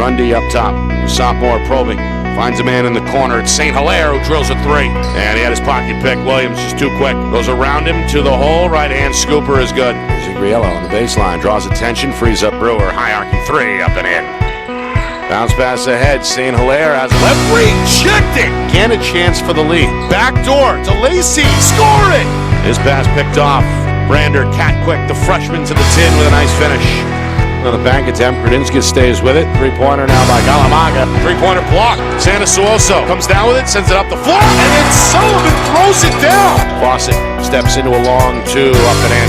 Grundy up top. Sophomore probing. Finds a man in the corner. It's St. Hilaire who drills a three. And he had his pocket pick. Williams just too quick. Goes around him to the hole. Right-hand scooper is good. Zingriello on the baseline. Draws attention. Frees up Brewer. High-arcing three. Up and in. Bounce pass ahead. St. Hilaire has a left rejected. Again a chance for the lead. Back door to Lacey. Scoring! His pass picked off. Brander, cat quick. The freshman to the tin with a nice finish. Another bank attempt. Grudinskis stays with it. Three-pointer now by Galamaga. Three-pointer block. Sanasuoso comes down with it, sends it up the floor, and then Sullivan throws it down. Fawcett steps into a long two, up and in.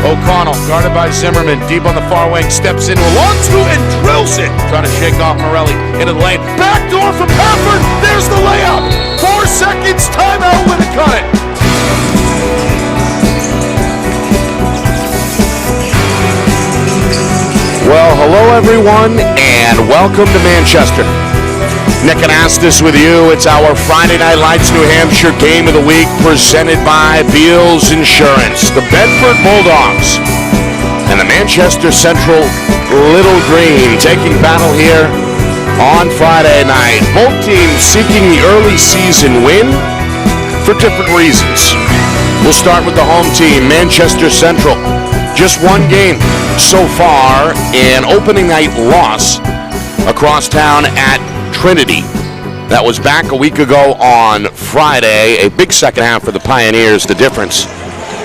O'Connell, guarded by Zimmerman, deep on the far wing, steps into a long two and drills it. Trying to shake off Morelli into the lane. Back door from Bedford. There's the layup. 4 seconds. Timeout with a cut it. Well, hello everyone, and welcome to Manchester. Nick Anastas with you. It's our Friday Night Lights New Hampshire Game of the Week presented by Beals Insurance. The Bedford Bulldogs and the Manchester Central Little Green taking battle here on Friday night. Both teams seeking the early season win for different reasons. We'll start with the home team, Manchester Central. Just one game so far, an opening night loss across town at Trinity. That was back a week ago on Friday. A big second half for the Pioneers. The difference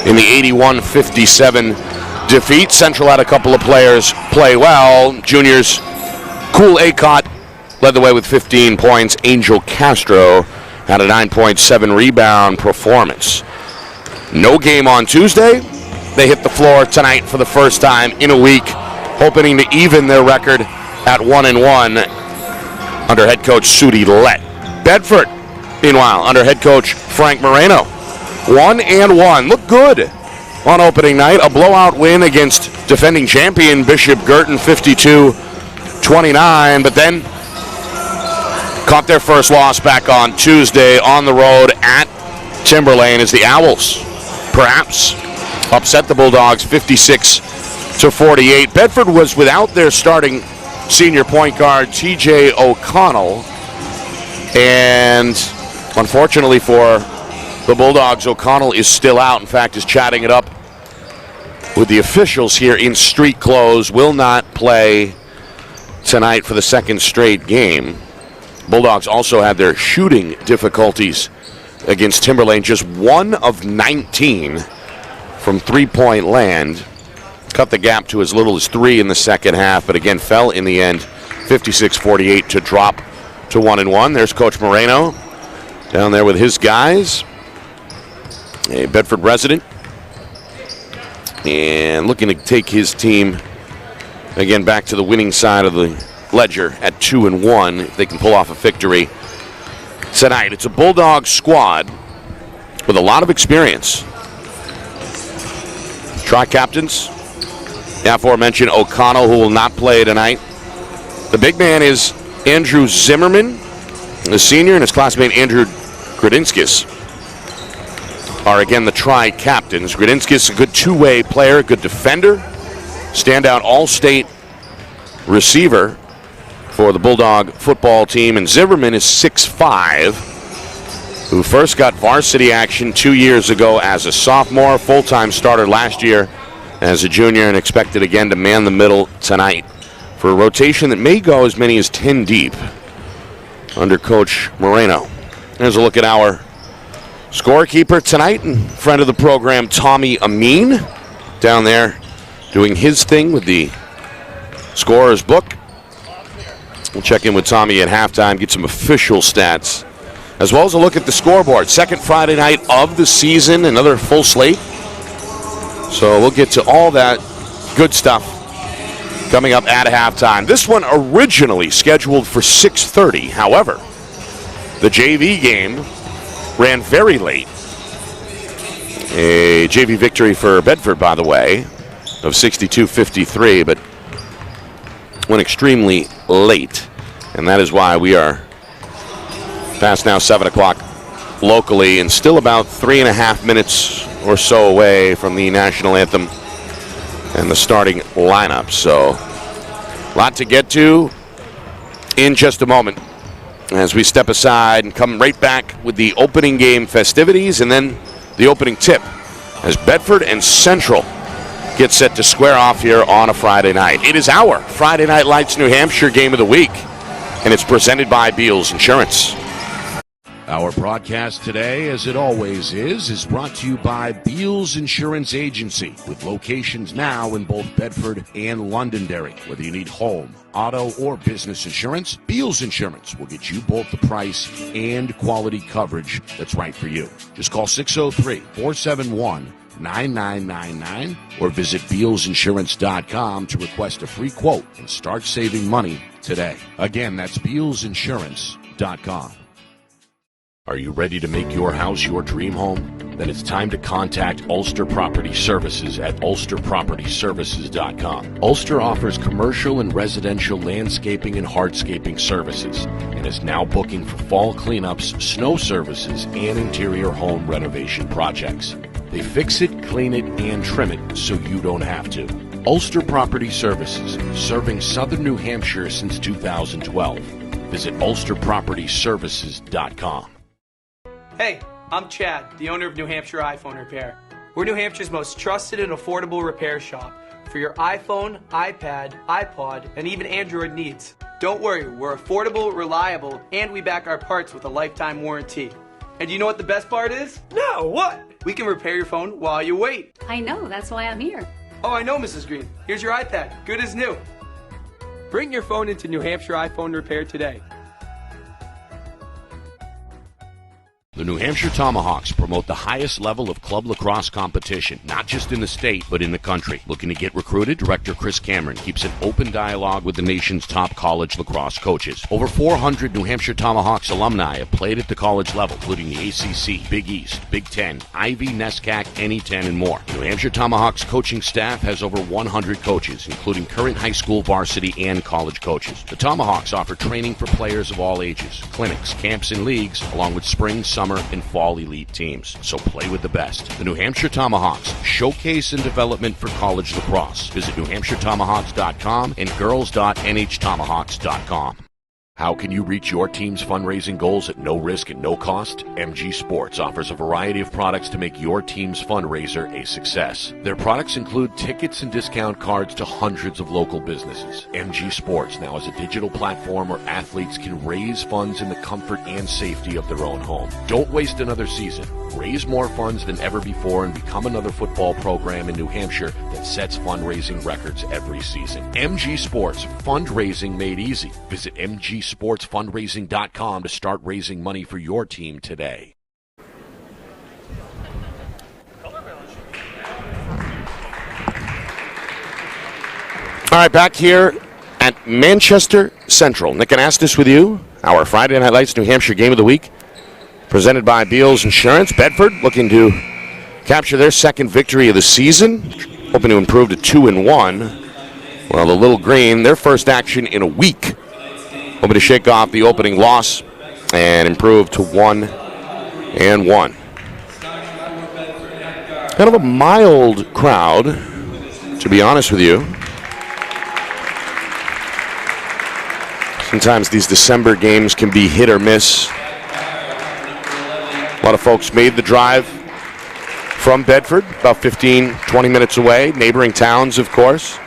in the 81-57 defeat. Central had a couple of players play well. Juniors, Cool Acott led the way with 15 points. Angel Castro had a 9.7 rebound performance. No game on Tuesday. They hit the floor tonight for the first time in a week, hoping to even their record at 1-1 under head coach Sudi Lett. Bedford, meanwhile, under head coach Frank Moreno, 1-1. Looked good on opening night. A blowout win against defending champion Bishop Girton, 52-29, but then caught their first loss back on Tuesday on the road at Timberlane as the Owls perhaps upset the Bulldogs 56-48. Bedford was without their starting senior point guard TJ O'Connell, and unfortunately for the Bulldogs, O'Connell is still out. In fact, is chatting it up with the officials here in street clothes. Will not play tonight for the second straight game. Bulldogs also had their shooting difficulties against Timberlane, just 1 of 19 from three-point land. Cut the gap to as little as 3 in the second half, but again fell in the end 56-48 to drop to 1-1. There's Coach Moreno down there with his guys, a Bedford resident, and looking to take his team again back to the winning side of the ledger at 2-1 if they can pull off a victory tonight. It's a Bulldog squad with a lot of experience. Tri-captains, the aforementioned O'Connell, who will not play tonight. The big man is Andrew Zimmerman, the senior, and his classmate Andrew Grudinskis are again the tri-captains. Grudinskis, a good two-way player, good defender, standout all-state receiver for the Bulldog football team, and Zimmerman is 6'5", who first got varsity action 2 years ago as a sophomore, full-time starter last year as a junior, and expected again to man the middle tonight for a rotation that may go as many as 10 deep under Coach Moreno. There's a look at our scorekeeper tonight and friend of the program, Tommy Amin, down there doing his thing with the scorer's book. We'll check in with Tommy at halftime, get some official stats, as well as a look at the scoreboard. Second Friday night of the season, another full slate. So we'll get to all that good stuff coming up at halftime. This one originally scheduled for 6:30. However, the JV game ran very late. A JV victory for Bedford, by the way, of 62-53, but went extremely late. And that is why we are past now 7 o'clock locally and still about 3.5 minutes or so away from the national anthem and the starting lineup. So a lot to get to. in just a moment as we step aside and come right back with the opening game festivities and then the opening tip as Bedford and Central get set to square off here on a Friday night. It is our Friday Night Lights New Hampshire game of the week, and it's presented by Beals Insurance. Our broadcast today, as it always is brought to you by Beals Insurance Agency, with locations now in both Bedford and Londonderry. Whether you need home, auto, or business insurance, Beals Insurance will get you both the price and quality coverage that's right for you. Just call 603-471-9999 or visit BealsInsurance.com to request a free quote and start saving money today. Again, that's BealsInsurance.com. Are you ready to make your house your dream home? Then it's time to contact Ulster Property Services at ulsterpropertyservices.com. Ulster offers commercial and residential landscaping and hardscaping services and is now booking for fall cleanups, snow services, and interior home renovation projects. They fix it, clean it, and trim it so you don't have to. Ulster Property Services, serving southern New Hampshire since 2012. Visit ulsterpropertyservices.com. Hey, I'm Chad, the owner of New Hampshire iPhone Repair. We're New Hampshire's most trusted and affordable repair shop for your iPhone, iPad, iPod, and even Android needs. Don't worry, we're affordable, reliable, and we back our parts with a lifetime warranty. And you know what the best part is? No, what? We can repair your phone while you wait. I know, that's why I'm here. Oh, I know, Mrs. Green. Here's your iPad, good as new. Bring your phone into New Hampshire iPhone Repair today. The New Hampshire Tomahawks promote the highest level of club lacrosse competition, not just in the state, but in the country. Looking to get recruited? Director Chris Cameron keeps an open dialogue with the nation's top college lacrosse coaches. Over 400 New Hampshire Tomahawks alumni have played at the college level, including the ACC, Big East, Big Ten, Ivy, NESCAC, NE10, and more. The New Hampshire Tomahawks coaching staff has over 100 coaches, including current high school, varsity, and college coaches. The Tomahawks offer training for players of all ages, clinics, camps, and leagues, along with spring, summer, and fall elite teams. So play with the best. The New Hampshire Tomahawks, showcase and development for college lacrosse. Visit NewHampshireTomahawks.com and girls.nhtomahawks.com. How can you reach your team's fundraising goals at no risk and no cost? MG Sports offers a variety of products to make your team's fundraiser a success. Their products include tickets and discount cards to hundreds of local businesses. MG Sports now has a digital platform where athletes can raise funds in the comfort and safety of their own home. Don't waste another season. Raise more funds than ever before and become another football program in New Hampshire that sets fundraising records every season. MG Sports, fundraising made easy. Visit mgsportsfundraising.com to start raising money for your team today. All right, back here at Manchester Central. Nick Anastas with you. Our Friday Night Lights New Hampshire game of the week, presented by Beals Insurance. Bedford looking to capture their second victory of the season, hoping to improve to 2-1. Well, the Little Green, their first action in a week, hoping to shake off the opening loss and improve to 1-1. Kind of a mild crowd, to be honest with you. Sometimes these December games can be hit or miss. A lot of folks made the drive from Bedford, about 15, 20 minutes away. Neighboring towns, of course.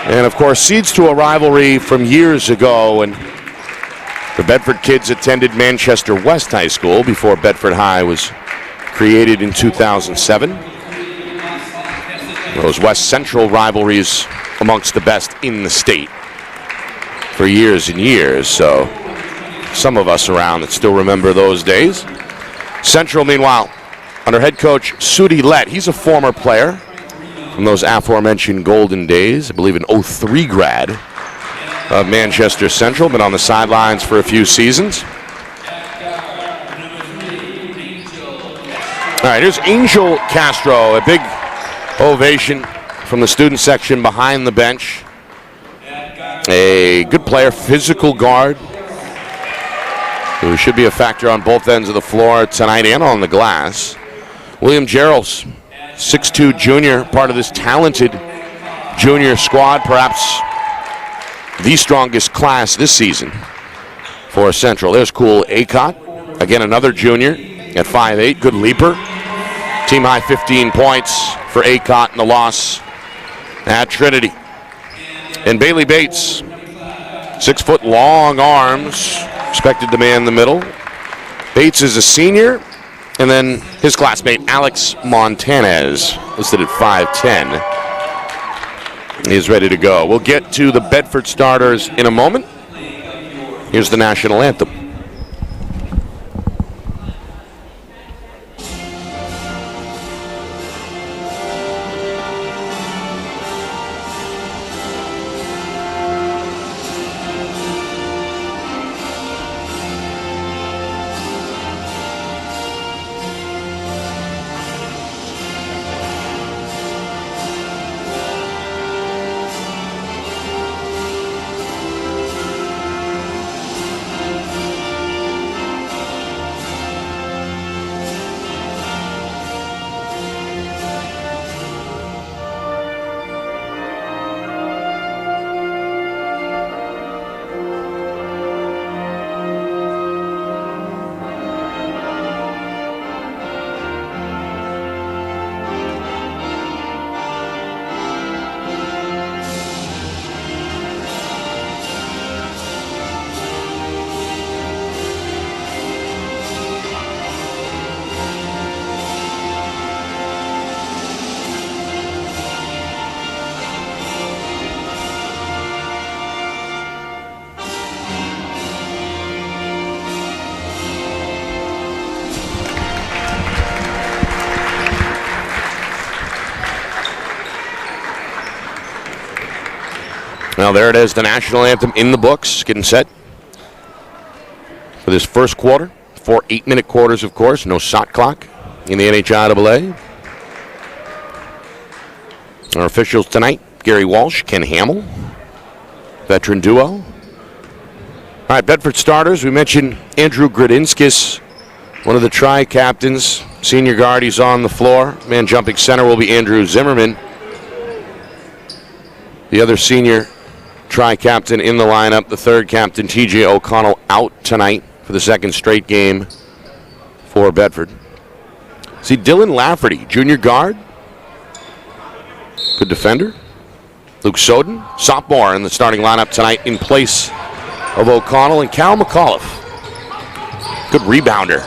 And, of course, seeds to a rivalry from years ago. And the Bedford kids attended Manchester West High School before Bedford High was created in 2007. Those West Central rivalries amongst the best in the state for years and years. So some of us around that still remember those days. Central, meanwhile, under head coach Sudi Lett. He's a former player from those aforementioned golden days. I believe an 03 grad of Manchester Central. Been on the sidelines for a few seasons. All right, here's Angel Castro. A big ovation from the student section behind the bench. A good player, physical guard, who should be a factor on both ends of the floor tonight and on the glass. William Gerald's 6'2 junior, part of this talented junior squad, perhaps the strongest class this season for Central. There's Cool Acott. Again, another junior at 5'8". Good leaper. Team high 15 points for Acott in the loss at Trinity. And Bailey Bates, 6 foot long arms, expected to man the middle. Bates is a senior, and then his classmate Alex Montanez, listed at 5'10", is ready to go. We'll get to the Bedford starters in a moment. Here's the national anthem. Well, there it is, the national anthem in the books, getting set for this first quarter. 4 8-minute quarters, of course, no shot clock in the NHIAA. Our officials tonight, Gary Walsh, Ken Hamill, veteran duo. All right, Bedford starters, we mentioned Andrew Gradinskis, one of the tri-captains, senior guard, he's on the floor. Man jumping center will be Andrew Zimmerman. The other senior tri-captain in the lineup, the third captain, TJ O'Connell, out tonight for the second straight game for Bedford. See, Dylan Lafferty, junior guard, good defender. Luke Soden, sophomore in the starting lineup tonight in place of O'Connell. And Cal McAuliffe, good rebounder.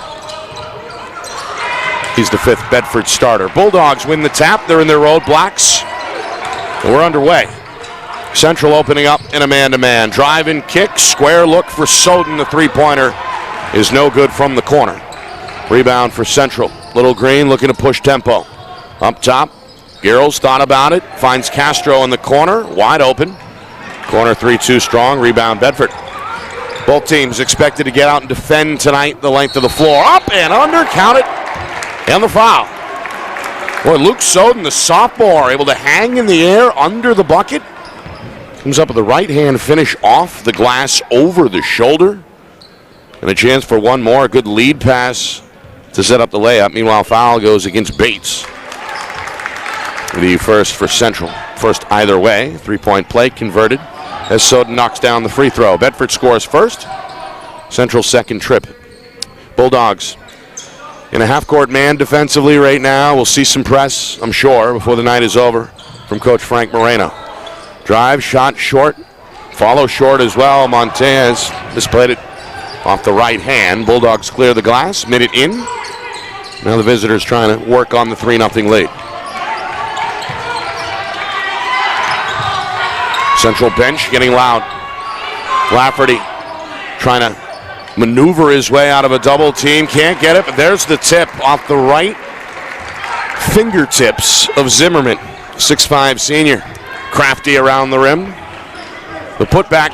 He's the 5th Bedford starter. Bulldogs win the tap. They're in their roadblocks. And we're underway. Central opening up in a man-to-man. Drive and kick, square look for Soden. The three-pointer is no good from the corner. Rebound for Central. Little Green looking to push tempo. Up top, Girls thought about it. Finds Castro in the corner, wide open. Corner 3-2 strong. Rebound Bedford. Both teams expected to get out and defend tonight the length of the floor. Up and under, count it, and the foul. Boy, Luke Soden, the sophomore, able to hang in the air under the bucket. Comes up with the right-hand finish off the glass over the shoulder. And a chance for one more. Good lead pass to set up the layup. Meanwhile, foul goes against Bates. The first for Central. First either way. Three-point play converted as Soden knocks down the free throw. Bedford scores first. Central's second trip. Bulldogs in a half-court man defensively right now. We'll see some press, I'm sure, before the night is over from Coach Frank Moreno. Drive, shot short. Follow short as well. Montez misplayed it off the right hand. Bulldogs clear the glass. Minute in. Now the visitors trying to work on the 3-0 lead. Central bench getting loud. Lafferty trying to maneuver his way out of a double team. Can't get it, but there's the tip off the right fingertips of Zimmerman. 6'5" senior. Crafty around the rim. The putback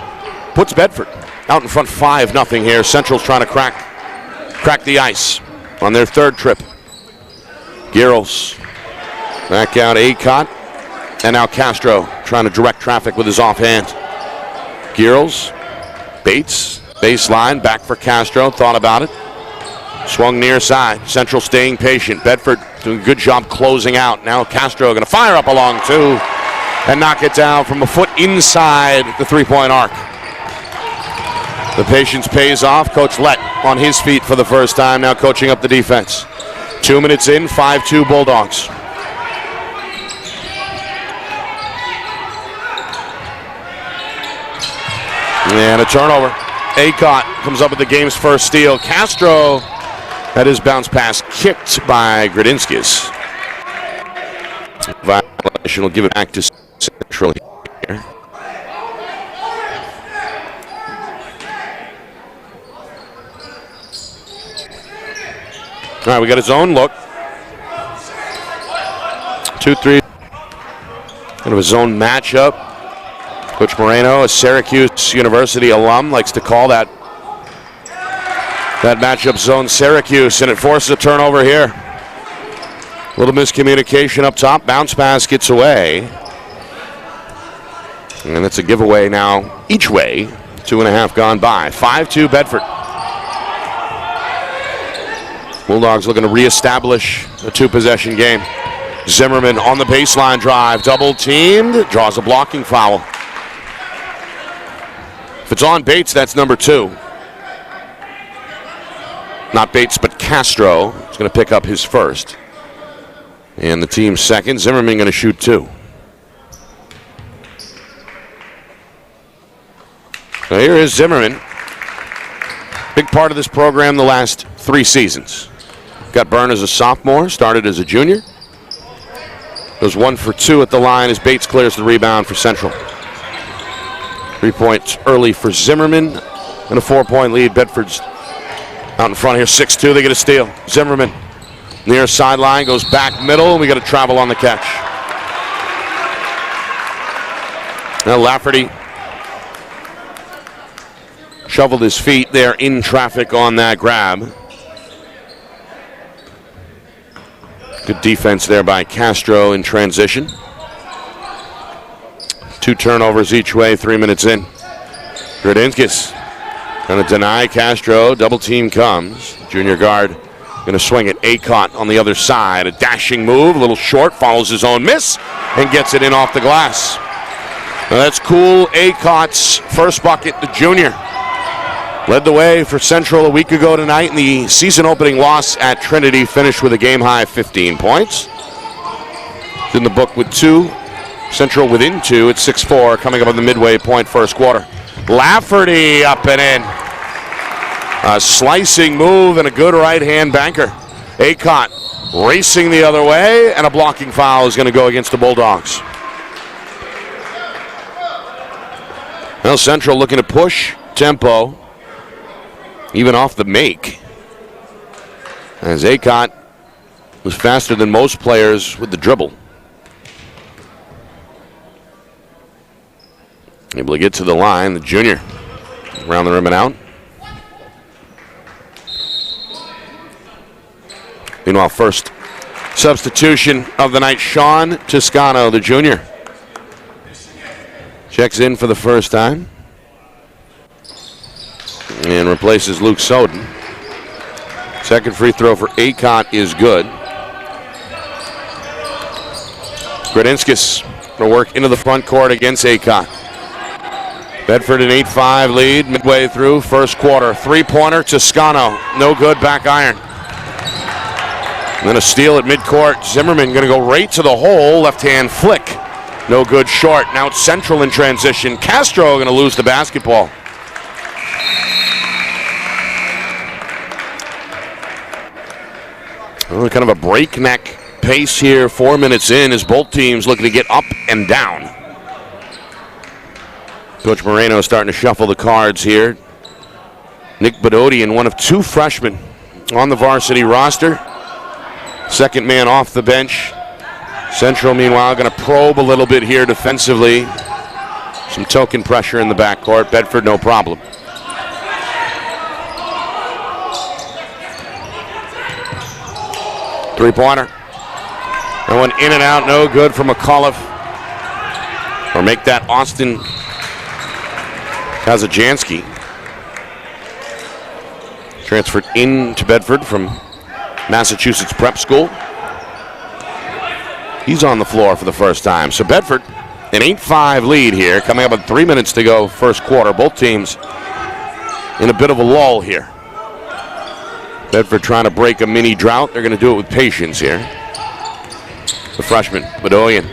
puts Bedford out in front 5-0 here. Central's trying to crack the ice on their third trip. Girls back out Acott. And now Castro trying to direct traffic with his offhand. Girls, Bates, baseline, back for Castro, thought about it. Swung near side. Central staying patient. Bedford doing a good job closing out. Now Castro going to fire up along two. and knock it down from a foot inside the three-point arc. The patience pays off. Coach Lett on his feet for the first time, now coaching up the defense. 2 minutes in, 5-2 Bulldogs. And a turnover. Acott comes up with the game's first steal. Castro had his bounce pass kicked by Gradinskis. Violation will give it back to Central here. All right, we got his own look. 2-3. Kind of a zone matchup. Coach Moreno, a Syracuse University alum, likes to call that matchup zone Syracuse, and it forces a turnover here. A little miscommunication up top. Bounce pass gets away. And it's a giveaway now each way. 2.5 gone by. 5-2 Bedford. Bulldogs looking to reestablish a two-possession game. Zimmerman on the baseline drive. Double teamed. Draws a blocking foul. If it's on Bates, that's number 2. Not Bates, but Castro is going to pick up his first. And the team's second. Zimmerman going to shoot 2. So here is Zimmerman. Big part of this program the last 3 seasons. Got burned as a sophomore, started as a junior. Goes 1 for 2 at the line as Bates clears the rebound for Central. 3 points early for Zimmerman and a 4-point lead. Bedford's out in front here, 6-2. They get a steal. Zimmerman near sideline, goes back middle, and we got to travel on the catch. Now Lafferty shoveled his feet there in traffic on that grab. Good defense there by Castro in transition. 2 turnovers each way, 3 minutes in. Gradinskis going to deny Castro. Double team comes. Junior guard going to swing it. Acott on the other side. A dashing move, a little short, follows his own miss, and gets it in off the glass. Now that's cool. Acott's first bucket, the junior. Led the way for Central a week ago tonight in the season opening loss at Trinity. Finished with a game high 15 points. It's in the book with 2. Central within 2 at 6-4, coming up on the midway point first quarter. Lafferty up and in. A slicing move and a good right-hand banker. Acott racing the other way, and a blocking foul is going to go against the Bulldogs. Well, Central looking to push tempo, even off the make, as Acott was faster than most players with the dribble. Able to get to the line, the junior. Around the rim and out. Meanwhile, first substitution of the night, Sean Toscano, the junior. Checks in for the first time. And replaces Luke Soden. Second free throw for Acott is good. Gradinskis will work into the front court against Acott. Bedford an 8-5 lead midway through first quarter. 3-pointer, Toscano. No good, back iron. And then a steal at midcourt. Zimmerman going to go right to the hole. Left-hand flick. No good, short. Now it's Central in transition. Castro going to lose the basketball. Well, kind of a breakneck pace here. 4 minutes in as both teams looking to get up and down. Coach Moreno starting to shuffle the cards here. Nick Bedodian, one of 2 freshmen on the varsity roster. Second man off the bench. Central, meanwhile, going to probe a little bit here defensively. Some token pressure in the backcourt. Bedford, no problem. Three-pointer. That one in and out, no good for McAuliffe. Or make that Austin Kazajanski. Transferred into Bedford from Massachusetts Prep School. He's on the floor for the first time. So Bedford An 8-5 lead here, coming up with 3 minutes to go first quarter. Both teams in a bit of a lull here. Bedford trying to break a mini drought. They're going to do it with patience here. The freshman, Bedoyan.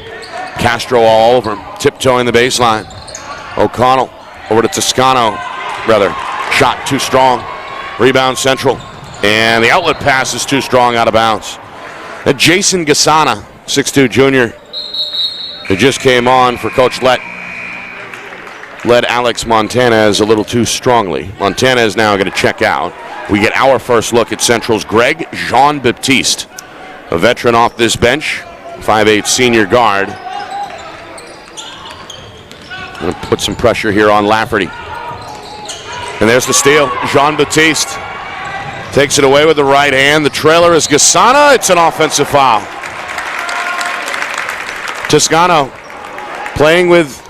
Castro all over him, tiptoeing the baseline. O'Connell over to Toscano. Shot too strong. Rebound Central. And the outlet pass is too strong, out of bounds. And Jason Gasana, 6'2 junior, who just came on for Coach Lett, led Alex Montanez a little too strongly. Montanez now going to check out. We get our first look at Central's Greg Jean-Baptiste, a veteran off this bench, 5'8 senior guard. Going to put some pressure here on Lafferty. And there's the steal. Jean-Baptiste takes it away with the right hand. The trailer is Gasana. It's an offensive foul. Toscano playing with,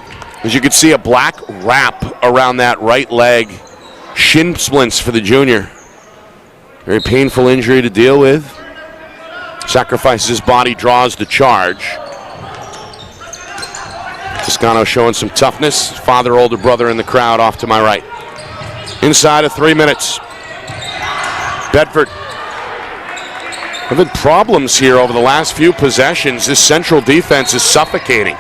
as you can see, a black wrap around that right leg. Shin splints for the junior. Very painful injury to deal with. Sacrifices his body, draws the charge. Toscano showing some toughness. Father, older brother in the crowd off to my right. Inside of 3 minutes. Bedford having problems here over the last few possessions. This Central defense is suffocating.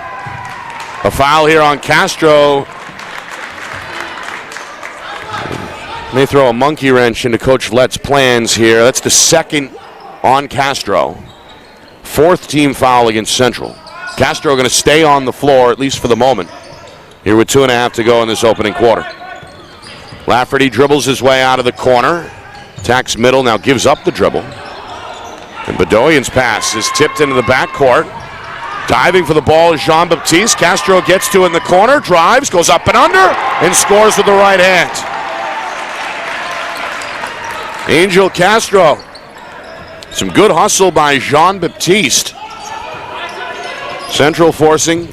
A foul here on Castro. May throw a monkey wrench into Coach Lett's plans here. That's the second on Castro. Fourth team foul against Central. Castro going to stay on the floor, at least for the moment, here with 2.5 to go in this opening quarter. Lafferty dribbles his way out of the corner. Attacks middle, now gives up the dribble. And Bedoyan's pass is tipped into the backcourt. Diving for the ball is Jean-Baptiste. Castro gets to it in the corner, drives, goes up and under, and scores with the right hand. Angel Castro. Some good hustle by Jean-Baptiste. Central forcing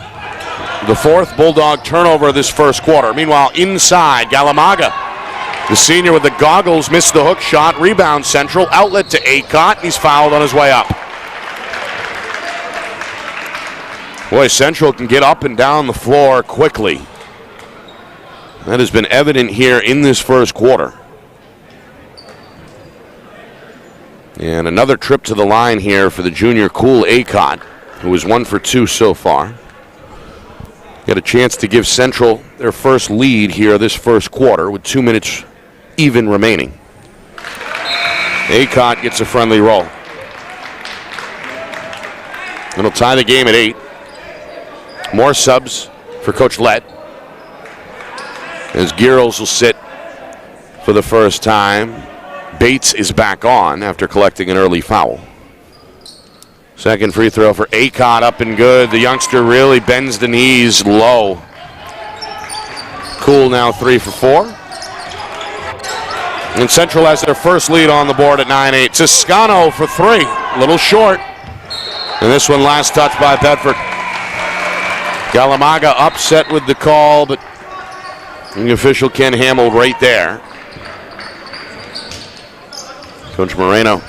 the fourth Bulldog turnover of this first quarter. Meanwhile, inside, Galamaga, the senior with the goggles, missed the hook shot. Rebound Central, outlet to Acott. He's fouled on his way up. Boy, Central can get up and down the floor quickly. That has been evident here in this first quarter. And another trip to the line here for the junior Cool Acott, who is 1 for 2 so far. Got a chance to give Central their first lead here this first quarter with 2 minutes even remaining. Acott gets a friendly roll. It'll tie the game at 8. More subs for Coach Lett, as Girls will sit for the first time. Bates is back on after collecting an early foul. Second free throw for Acott, up and good. The youngster really bends the knees low. Cool now 3 for 4. And Central has their first lead on the board at 9-8. Toscano for 3, a little short. And this one last touch by Bedford. Galamaga upset with the call, but the official Ken Hamill right there. Coach Moreno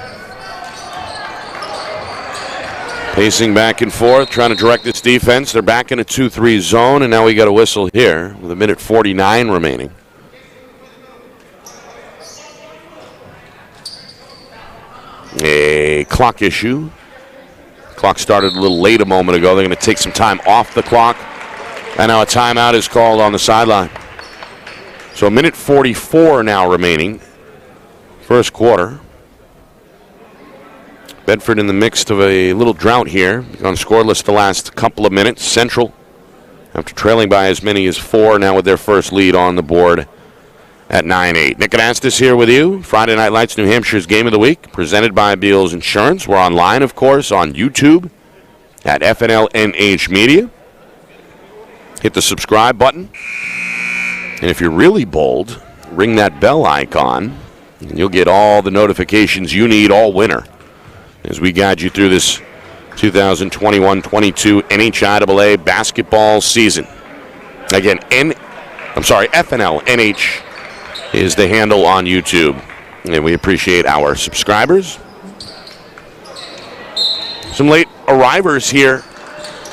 pacing back and forth, trying to direct this defense. They're back in a 2-3 zone, and now we got a whistle here with 1:49 remaining. A clock issue. Clock started a little late a moment ago. They're going to take some time off the clock. And now a timeout is called on the sideline. So 1:44 now remaining. First quarter. Bedford in the midst of a little drought here. Gone scoreless the last couple of minutes. Central, after trailing by as many as 4, now with their first lead on the board at 9-8. Nick Anastas here with you. Friday Night Lights, New Hampshire's Game of the Week, presented by Beals Insurance. We're online, of course, on YouTube at FNLNH Media. Hit the subscribe button. And if you're really bold, ring that bell icon, and you'll get all the notifications you need all winter as we guide you through this 2021-22 NHIAA basketball season. Again, FNLNH is the handle on YouTube, and we appreciate our subscribers. Some late arrivers here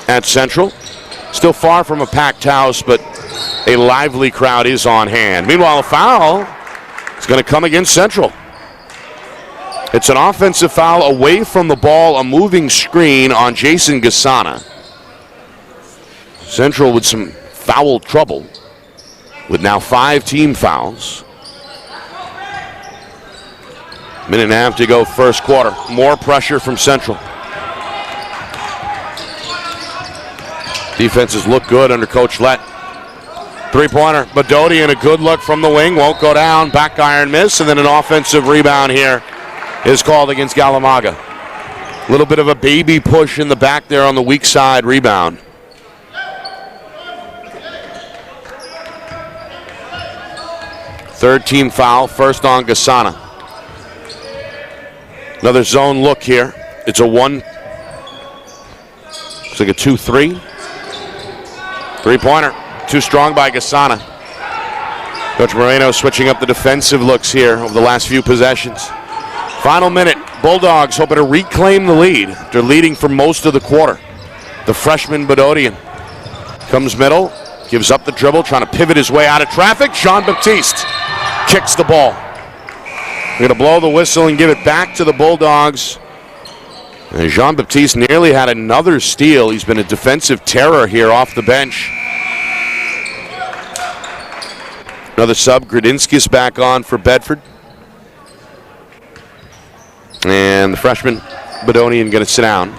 at Central. Still far from a packed house, but a lively crowd is on hand. Meanwhile, a foul is going to come against Central. It's an offensive foul away from the ball, a moving screen on Jason Gasana. Central with some foul trouble, with now 5 team fouls. Minute and a half to go first quarter. More pressure from Central. Defenses look good under Coach Lett. Three-pointer, Bedodian, a good look from the wing, won't go down. Back iron miss, and then an offensive rebound here is called against Galamaga. A little bit of a baby push in the back there on the weak side rebound. Third team foul, first on Gasana. Another zone look here. It's a 1. Looks like a 2-3. Three-pointer. Too strong by Gasana. Coach Moreno switching up the defensive looks here over the last few possessions. Final minute. Bulldogs hoping to reclaim the lead. They're leading for most of the quarter. The freshman Bedodian comes middle, gives up the dribble, trying to pivot his way out of traffic. Jean-Baptiste kicks the ball. They're going to blow the whistle and give it back to the Bulldogs. And Jean-Baptiste nearly had another steal. He's been a defensive terror here off the bench. Another sub, Gradinskis back on for Bedford. And the freshman Bedodian going to sit down.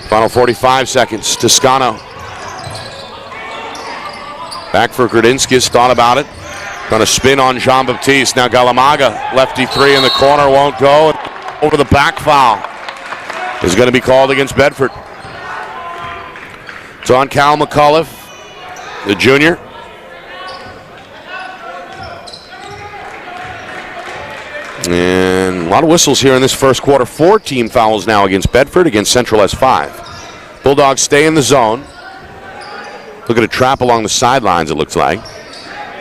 Final 45 seconds. Toscano. Back for Gradinskis, thought about it. Going to spin on Jean-Baptiste. Now Galamaga, lefty three in the corner, won't go. Over the back foul is going to be called against Bedford. It's on Cal McCullough, the junior. And a lot of whistles here in this first quarter. 4 team fouls now against Bedford. Against Central has 5. Bulldogs stay in the zone. Look at a trap along the sidelines, it looks like.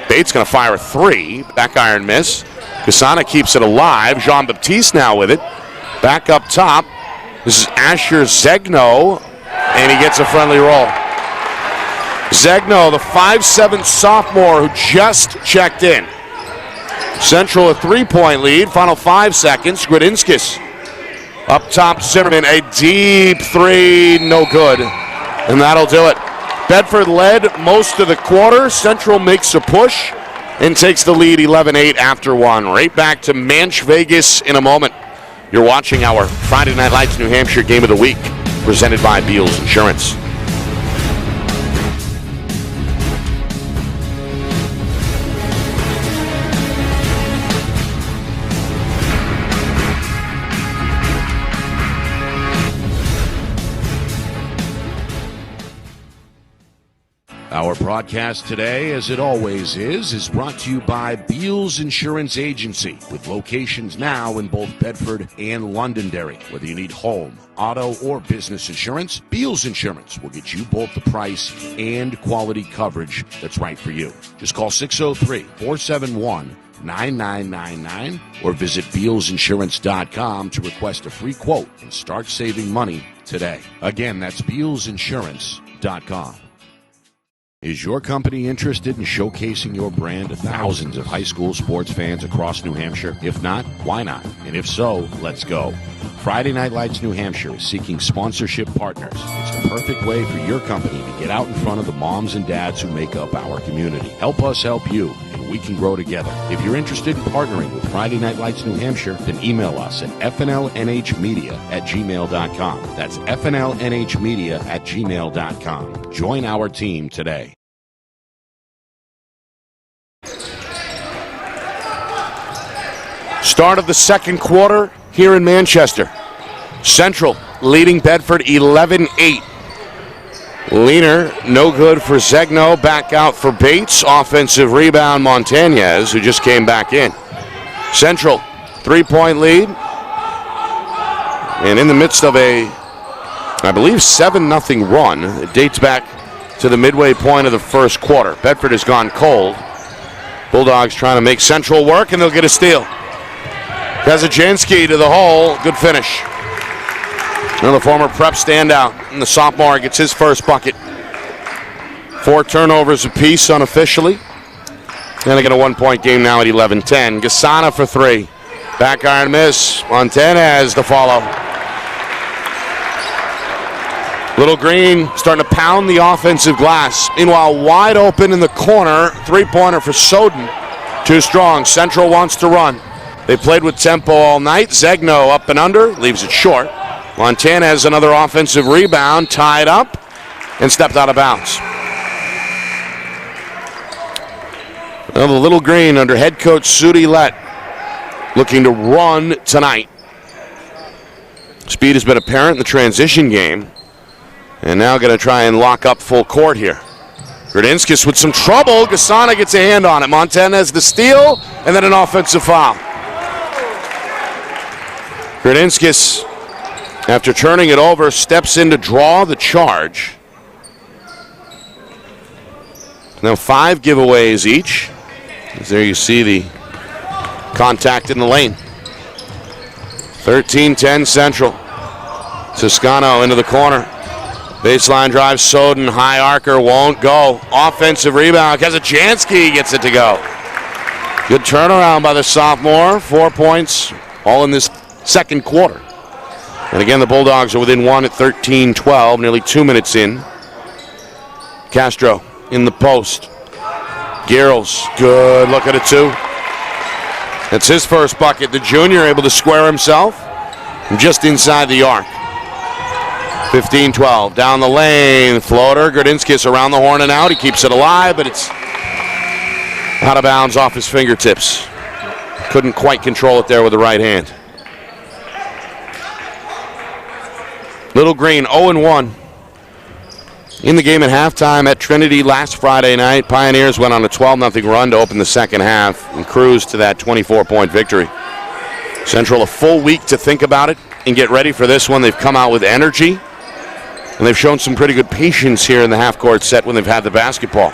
Bates going to fire a 3. Back iron miss. Gasana keeps it alive. Jean-Baptiste now with it. Back up top. This is Asher Zegno, and he gets a friendly roll. Zegno, the 5'7" sophomore who just checked in. Central a 3-point lead. Final 5 seconds. Gradinskis up top. Zimmerman, a deep 3, no good. And that'll do it. Bedford led most of the quarter. Central makes a push and takes the lead 11-8 after 1. Right back to Manch Vegas in a moment. You're watching our Friday Night Lights New Hampshire Game of the Week, presented by Beals Insurance. Our broadcast today, as it always is brought to you by Beals Insurance Agency, with locations now in both Bedford and Londonderry. Whether you need home, auto, or business insurance, Beals Insurance will get you both the price and quality coverage that's right for you. Just call 603-471-9999 or visit BealsInsurance.com to request a free quote and start saving money today. Again, that's BealsInsurance.com. Is your company interested in showcasing your brand to thousands of high school sports fans across New Hampshire? If not, why not? And if so, let's go. Friday Night Lights New Hampshire is seeking sponsorship partners. It's the perfect way for your company to get out in front of the moms and dads who make up our community. Help us help you, and we can grow together. If you're interested in partnering with Friday Night Lights New Hampshire, then email us at FNLNHmedia@gmail.com. That's FNLNHmedia@gmail.com. Join our team today. Start of the second quarter here in Manchester. Central leading Bedford 11-8. Leaner, no good for Zegno. Back out for Bates. Offensive rebound, Montañez, who just came back in. Central, 3-point lead. And in the midst of a, I believe, 7-0 run. It dates back to the midway point of the first quarter. Bedford has gone cold. Bulldogs trying to make Central work, and they'll get a steal. Kazajanski to the hole. Good finish. The former prep standout, and the sophomore gets his first bucket. 4 turnovers apiece unofficially. And they get a 1-point game now at 11-10. Gasana for 3. Back iron miss. Montanez to follow. Little Green starting to pound the offensive glass. Meanwhile, wide open in the corner. 3-pointer for Soden. Too strong. Central wants to run. They played with tempo all night. Zegno up and under. Leaves it short. Montanez another offensive rebound. Tied up and stepped out of bounds. Well, the Little Green under head coach Sudi Lett looking to run tonight. Speed has been apparent in the transition game. And now going to try and lock up full court here. Grodinskis with some trouble. Gasana gets a hand on it. Montanez the steal, and then an offensive foul. Grodinskis, after turning it over, steps in to draw the charge. Now 5 giveaways each. There you see the contact in the lane. 13-10 Central. Toscano into the corner. Baseline drive, Soden, high arcer, won't go. Offensive rebound, Kazachansky gets it to go. Good turnaround by the sophomore. 4 points, all in this second quarter. And again, the Bulldogs are within 1 at 13-12, nearly 2 minutes in. Castro in the post. Girls, good look at it too. That's his first bucket. The junior able to square himself just inside the arc. 15-12, down the lane, floater. Grodinskis around the horn and out. He keeps it alive, but it's out of bounds off his fingertips. Couldn't quite control it there with the right hand. Little Green 0-1. In the game at halftime at Trinity last Friday night, Pioneers went on a 12-0 run to open the second half and cruised to that 24-point victory. Central a full week to think about it and get ready for this one. They've come out with energy, and they've shown some pretty good patience here in the half-court set when they've had the basketball.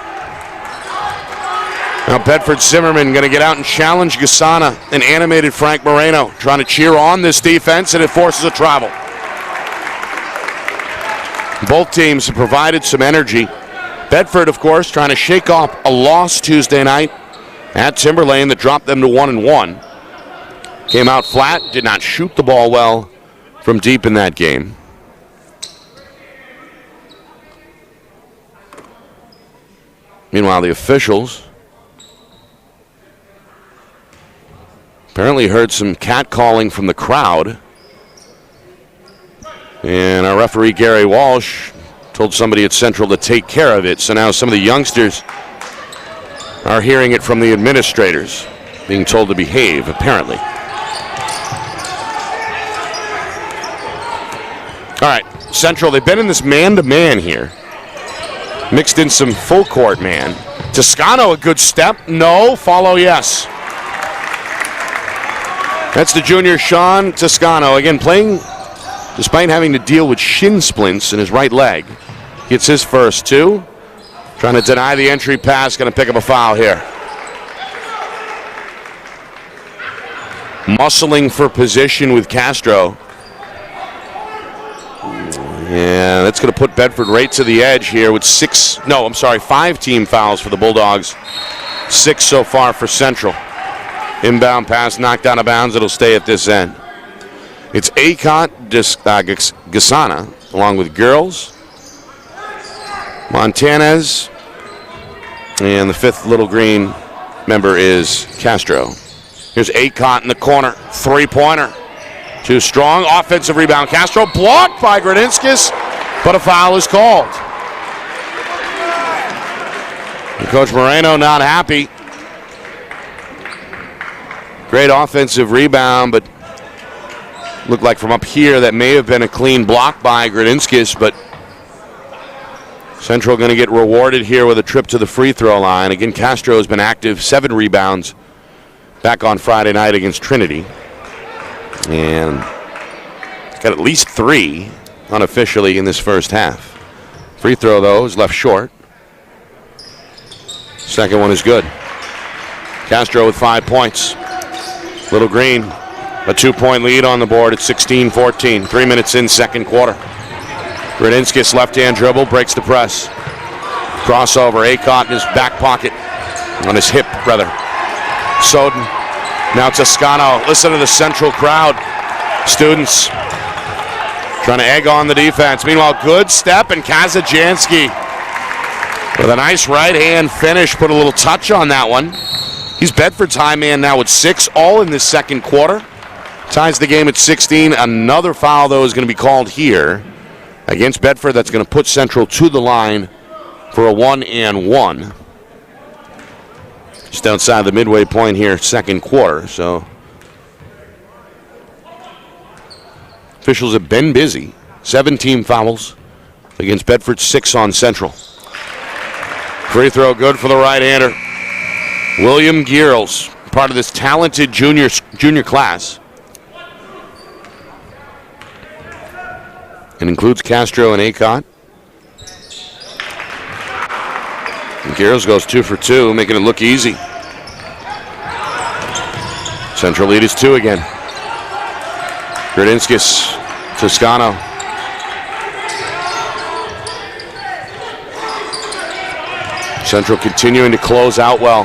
Now Bedford Zimmerman going to get out and challenge Gasana, an animated Frank Moreno, trying to cheer on this defense, and it forces a travel. Both teams have provided some energy. Bedford, of course, trying to shake off a loss Tuesday night at Timberlane that dropped them to 1-1. Came out flat, did not shoot the ball well from deep in that game. Meanwhile, the officials apparently heard some catcalling from the crowd. And our referee, Gary Walsh, told somebody at Central to take care of it. So now some of the youngsters are hearing it from the administrators, being told to behave, apparently. All right, Central, they've been in this man-to-man here. Mixed in some full-court man. Toscano, a good step. No. Follow, yes. That's the junior Sean Toscano. Again, playing despite having to deal with shin splints in his right leg. Gets his first 2. Trying to deny the entry pass. Going to pick up a foul here. Muscling for position with Castro. Yeah, that's going to put Bedford right to the edge here with 5 team fouls for the Bulldogs. 6 so far for Central. Inbound pass knocked out of bounds. It'll stay at this end. It's Akot Gasana, along with Girls, Montanez, and the 5th Little Green member is Castro. Here's Akot in the corner, 3-pointer. Too strong, offensive rebound. Castro blocked by Grodinskis, but a foul is called. And Coach Moreno not happy. Great offensive rebound, but looked like from up here that may have been a clean block by Grodinskis, but Central going to get rewarded here with a trip to the free throw line. Again, Castro has been active, 7 rebounds back on Friday night against Trinity. And got at least 3 unofficially in this first half. Free throw, though, is left short. Second one is good. Castro with 5 points. Little Green A 2-point lead on the board at 16-14. 3 minutes in, second quarter. Gradinskis left-hand dribble, breaks the press. Crossover, Acott in his back pocket. On his hip, rather. Soden. Now Toscano. Listen to the Central crowd. Students trying to egg on the defense. Meanwhile, good step, and Kazajanski with a nice right-hand finish. Put a little touch on that one. He's Bedford's high man now with 6, all in this second quarter. Ties the game at 16. Another foul, though, is going to be called here against Bedford. That's going to put Central to the line for a 1-and-1. Just outside the midway point here, second quarter. So officials have been busy. 17 fouls against Bedford, 6 on Central. Free throw good for the right-hander. William Gearls, part of this talented junior class. It includes Castro and Acott. And Gearls goes 2 for 2, making it look easy. Central lead is 2 again. Gradinskis, Toscano. Central continuing to close out well.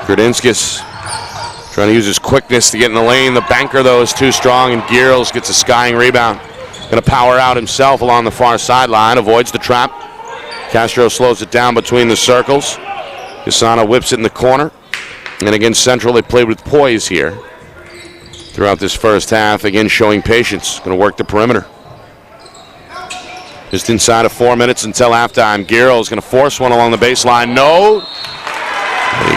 Gradinskis trying to use his quickness to get in the lane. The banker, though, is too strong, and Gearls gets a skying rebound. Going to power out himself along the far sideline, avoids the trap. Castro slows it down between the circles. Casana whips it in the corner. And against Central, they played with poise here throughout this first half. Again, showing patience. Going to work the perimeter. Just inside of 4 minutes until halftime. Gearls going to force one along the baseline. No.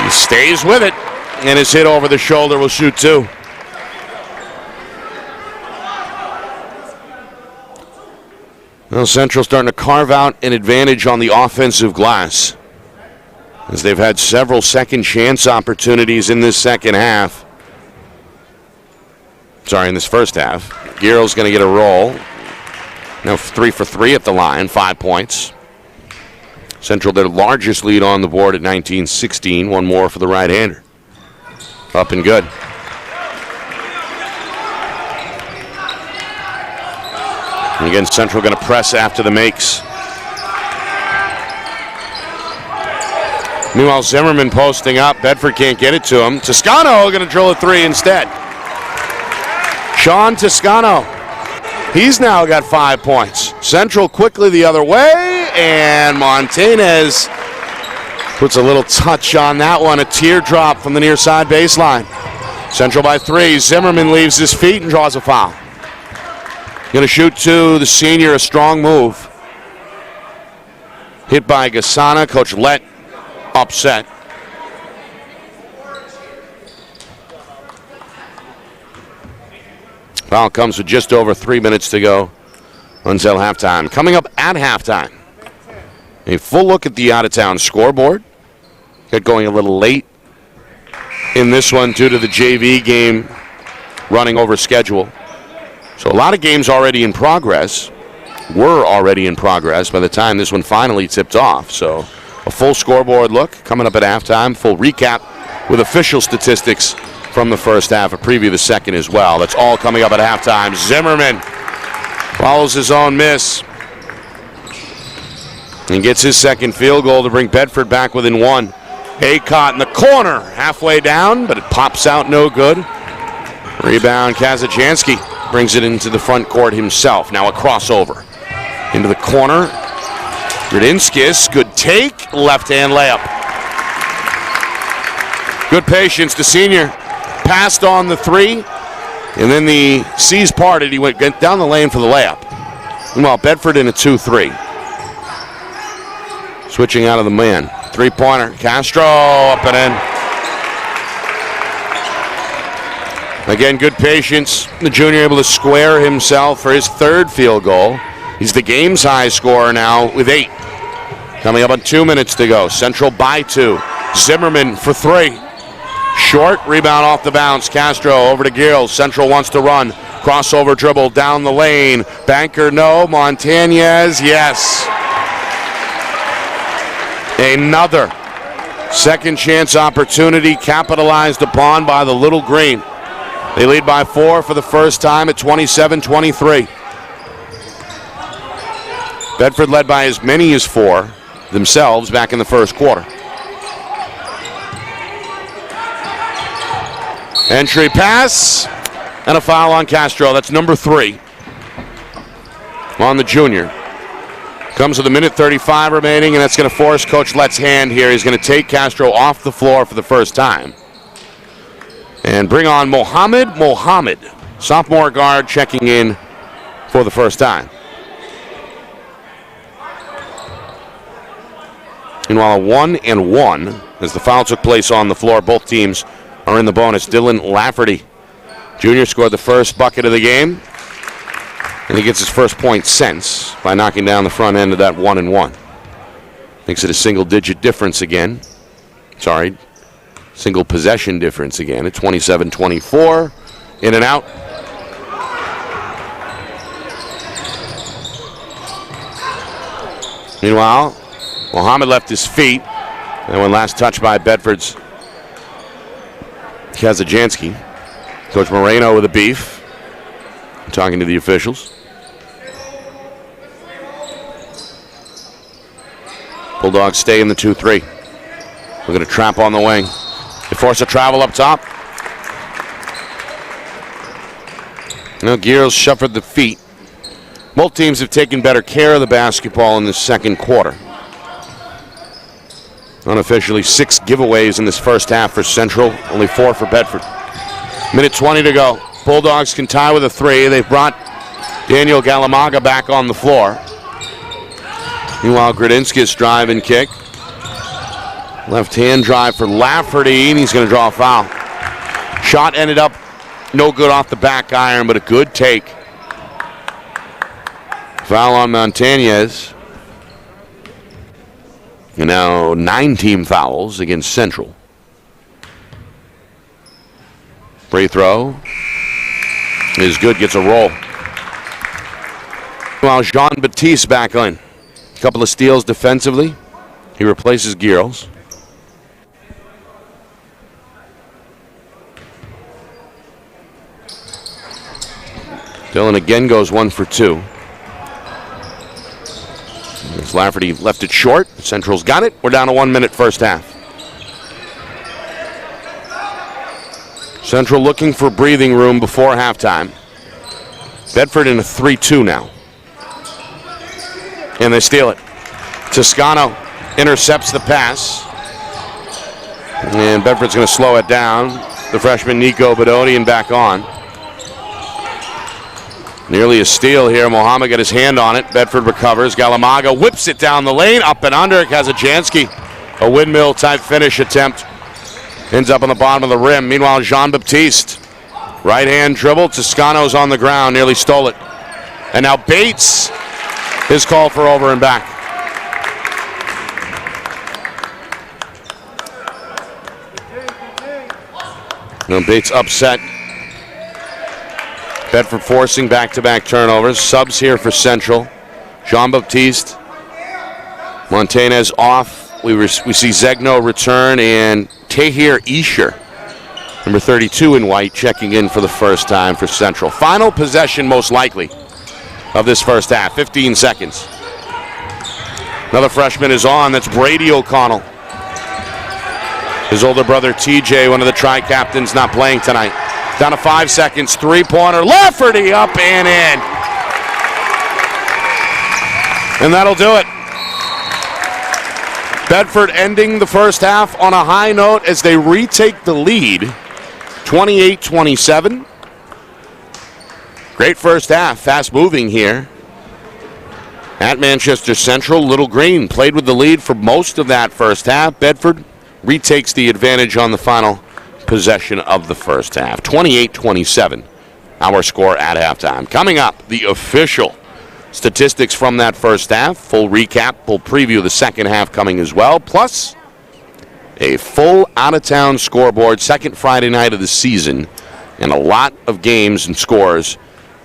He stays with it. And his hit over the shoulder will shoot 2. Well, Central starting to carve out an advantage on the offensive glass, as they've had several second chance opportunities in this second half. Sorry, in this first half. Gearls going to get a roll. Now 3 for 3 at the line, 5 points. Central their largest lead on the board at 19-16. One more for the right-hander. Up and good. And again, Central going to press after the makes. Meanwhile, Zimmerman posting up. Bedford can't get it to him. Toscano going to drill a 3 instead. Sean Toscano. He's now got 5 points. Central quickly the other way, and Montanez puts a little touch on that one. A teardrop from the near side baseline. Central by 3. Zimmerman leaves his feet and draws a foul. Going to shoot 2, the senior, a strong move. Hit by Gasana. Coach Lett upset. Foul comes with just over 3 minutes to go until halftime. Coming up at halftime, a full look at the out-of-town scoreboard. Got going a little late in this one due to the JV game running over schedule. So a lot of games already in progress, were already in progress by the time this one finally tipped off. So a full scoreboard look coming up at halftime. Full recap with official statistics from the first half, a preview of the second as well. That's all coming up at halftime. Zimmerman follows his own miss and gets his second field goal to bring Bedford back within 1. Acott in the corner, halfway down, but it pops out no good. Rebound, Kazajanski brings it into the front court himself. Now a crossover into the corner. Gradinskis, good take, left-hand layup. Good patience, the senior passed on the 3, and then the C's parted. He went down the lane for the layup. Meanwhile, Bedford in a 2-3. Switching out of the man. 3-pointer, Castro up and in. Again, good patience. The junior able to square himself for his 3rd field goal. He's the game's high scorer now with 8. Coming up on 2 minutes to go. Central by 2. Zimmerman for 3. Short, rebound off the bounce. Castro over to Gearls. Central wants to run. Crossover dribble down the lane. Banker, no. Montanez, yes. Another Second chance opportunity capitalized upon by the Little Green. They lead by 4 for the first time at 27-23. Bedford led by as many as 4 themselves back in the first quarter. Entry pass and a foul on Castro. That's number 3 on the junior. Comes with a minute 35 remaining, and that's going to force Coach Lett's hand here. He's going to take Castro off the floor for the first time and bring on Mohammed, sophomore guard, checking in for the first time. Meanwhile, a 1-1 as the foul took place on the floor. Both teams are in the bonus. Dylan Lafferty, junior, scored the first bucket of the game, and he gets his first point since by knocking down the front end of that 1-1. Makes it a single-digit difference again. Single possession difference again at 27-24. In and out. Meanwhile, Mohammed left his feet, and when last touched by Bedford's Kazajanski. Coach Moreno with a beef, talking to the officials. Bulldogs stay in the 2-3. We're going to trap on the wing. They force a travel up top. Now Gears shuffled the feet. Both teams have taken better care of the basketball in the second quarter. Unofficially 6 giveaways in this first half for Central, only 4 for Bedford. Minute 20 to go. Bulldogs can tie with a 3. They've brought Daniel Galamaga back on the floor. Meanwhile, Gradinskis drive and kick. Left-hand drive for Lafferty, and he's going to draw a foul. Shot ended up no good off the back iron, but a good take. Foul on Montañez. And now 9 team fouls against Central. Free throw is good, gets a roll. Meanwhile, Jean-Baptiste back on. A couple of steals defensively. He replaces Girls. Dylan again goes 1 for 2. As Lafferty left it short. Central's got it. We're down to 1 minute first half. Central looking for breathing room before halftime. Bedford in a 3-2 now. And they steal it. Toscano intercepts the pass. And Bedford's going to slow it down. The freshman Nico Bedodian back on. Nearly a steal here. Mohammed got his hand on it. Bedford recovers. Galamaga whips it down the lane. Up and under. Kazajanski. A windmill type finish attempt. Ends up on the bottom of the rim. Meanwhile, Jean-Baptiste. Right hand dribble. Toscano's on the ground. Nearly stole it. And now Bates. His call for over and back. Now Bates upset. Bedford forcing back-to-back turnovers. Subs here for Central. Jean-Baptiste. Montañez off. We see Zegno return and Tahir Escher, number 32 in white, checking in for the first time for Central. Final possession most likely of this first half. 15 seconds. Another freshman is on. That's Brady O'Connell. His older brother TJ, one of the tri-captains, not playing tonight. Down to 5 seconds. Three-pointer. Lafferty up and in. And that'll do it. Bedford ending the first half on a high note as they retake the lead. 28-27. Great first half. Fast moving here at Manchester Central. Little Green played with the lead for most of that first half. Bedford retakes the advantage on the final possession of the first half. 28-27, our score at halftime. Coming up, the official statistics from that first half. Full recap, full preview of the second half coming as well. Plus, a full out-of-town scoreboard, second Friday night of the season, and a lot of games and scores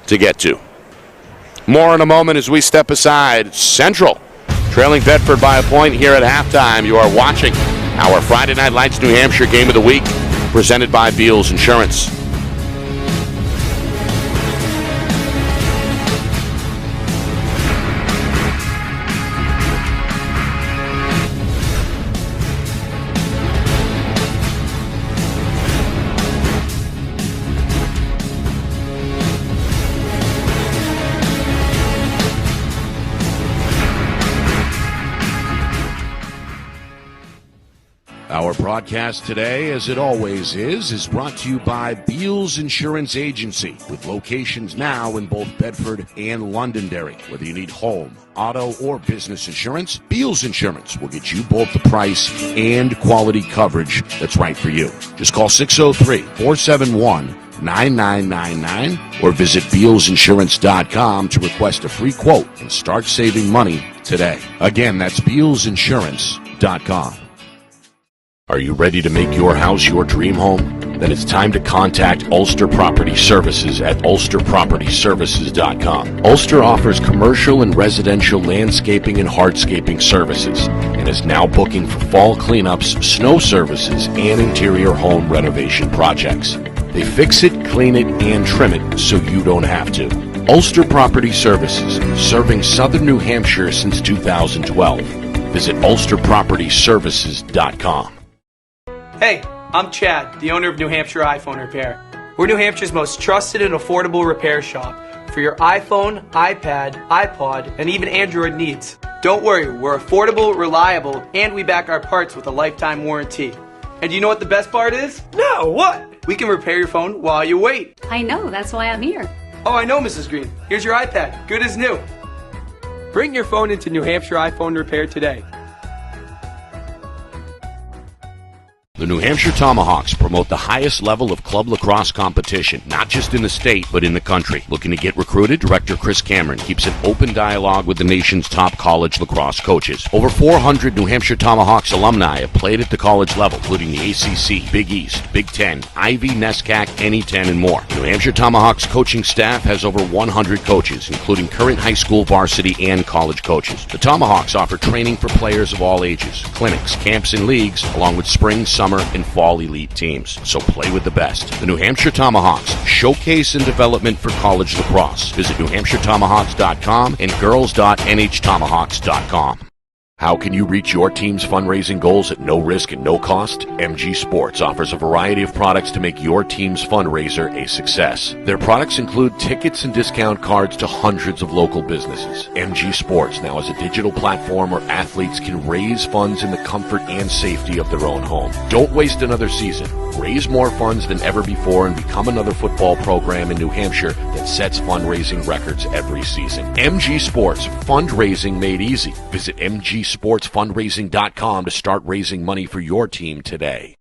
to get to. More in a moment as we step aside. Central trailing Bedford by a point here at halftime. You are watching Our Friday Night Lights New Hampshire Game of the Week, presented by Beals Insurance. Our broadcast today, as it always is brought to you by Beals Insurance Agency, with locations now in both Bedford and Londonderry. Whether you need home, auto, or business insurance, Beals Insurance will get you both the price and quality coverage that's right for you. Just call 603-471-9999 or visit BealsInsurance.com to request a free quote and start saving money today. Again, that's BealsInsurance.com. Are you ready to make your house your dream home? Then it's time to contact Ulster Property Services at ulsterpropertyservices.com. Ulster offers commercial and residential landscaping and hardscaping services and is now booking for fall cleanups, snow services, and interior home renovation projects. They fix it, clean it, and trim it so you don't have to. Ulster Property Services, serving southern New Hampshire since 2012. Visit ulsterpropertyservices.com. Hey, I'm Chad, the owner of New Hampshire iPhone Repair. We're New Hampshire's most trusted and affordable repair shop for your iPhone, iPad, iPod, and even Android needs. Don't worry, we're affordable, reliable, and we back our parts with a lifetime warranty. And you know what the best part is? No, what? We can repair your phone while you wait. I know, that's why I'm here. Oh, I know, Mrs. Green. Here's your iPad, good as new. Bring your phone into New Hampshire iPhone Repair today. The New Hampshire Tomahawks promote the highest level of club lacrosse competition, not just in the state, but in the country. Looking to get recruited? Director Chris Cameron keeps an open dialogue with the nation's top college lacrosse coaches. Over 400 New Hampshire Tomahawks alumni have played at the college level, including the ACC, Big East, Big Ten, Ivy, NESCAC, NE10, and more. The New Hampshire Tomahawks coaching staff has over 100 coaches, including current high school varsity and college coaches. The Tomahawks offer training for players of all ages, clinics, camps, and leagues, along with spring, summer, and fall elite teams. So play with the best. The New Hampshire Tomahawks, showcase and development for college lacrosse. Visit NewHampshireTomahawks.com and girls.nhtomahawks.com. How can you reach your team's fundraising goals at no risk and no cost? MG Sports offers a variety of products to make your team's fundraiser a success. Their products include tickets and discount cards to hundreds of local businesses. MG Sports now has a digital platform where athletes can raise funds in the comfort and safety of their own home. Don't waste another season. Raise more funds than ever before and become another football program in New Hampshire that sets fundraising records every season. MG Sports, fundraising made easy. Visit mgsportsfundraising.com to start raising money for your team today.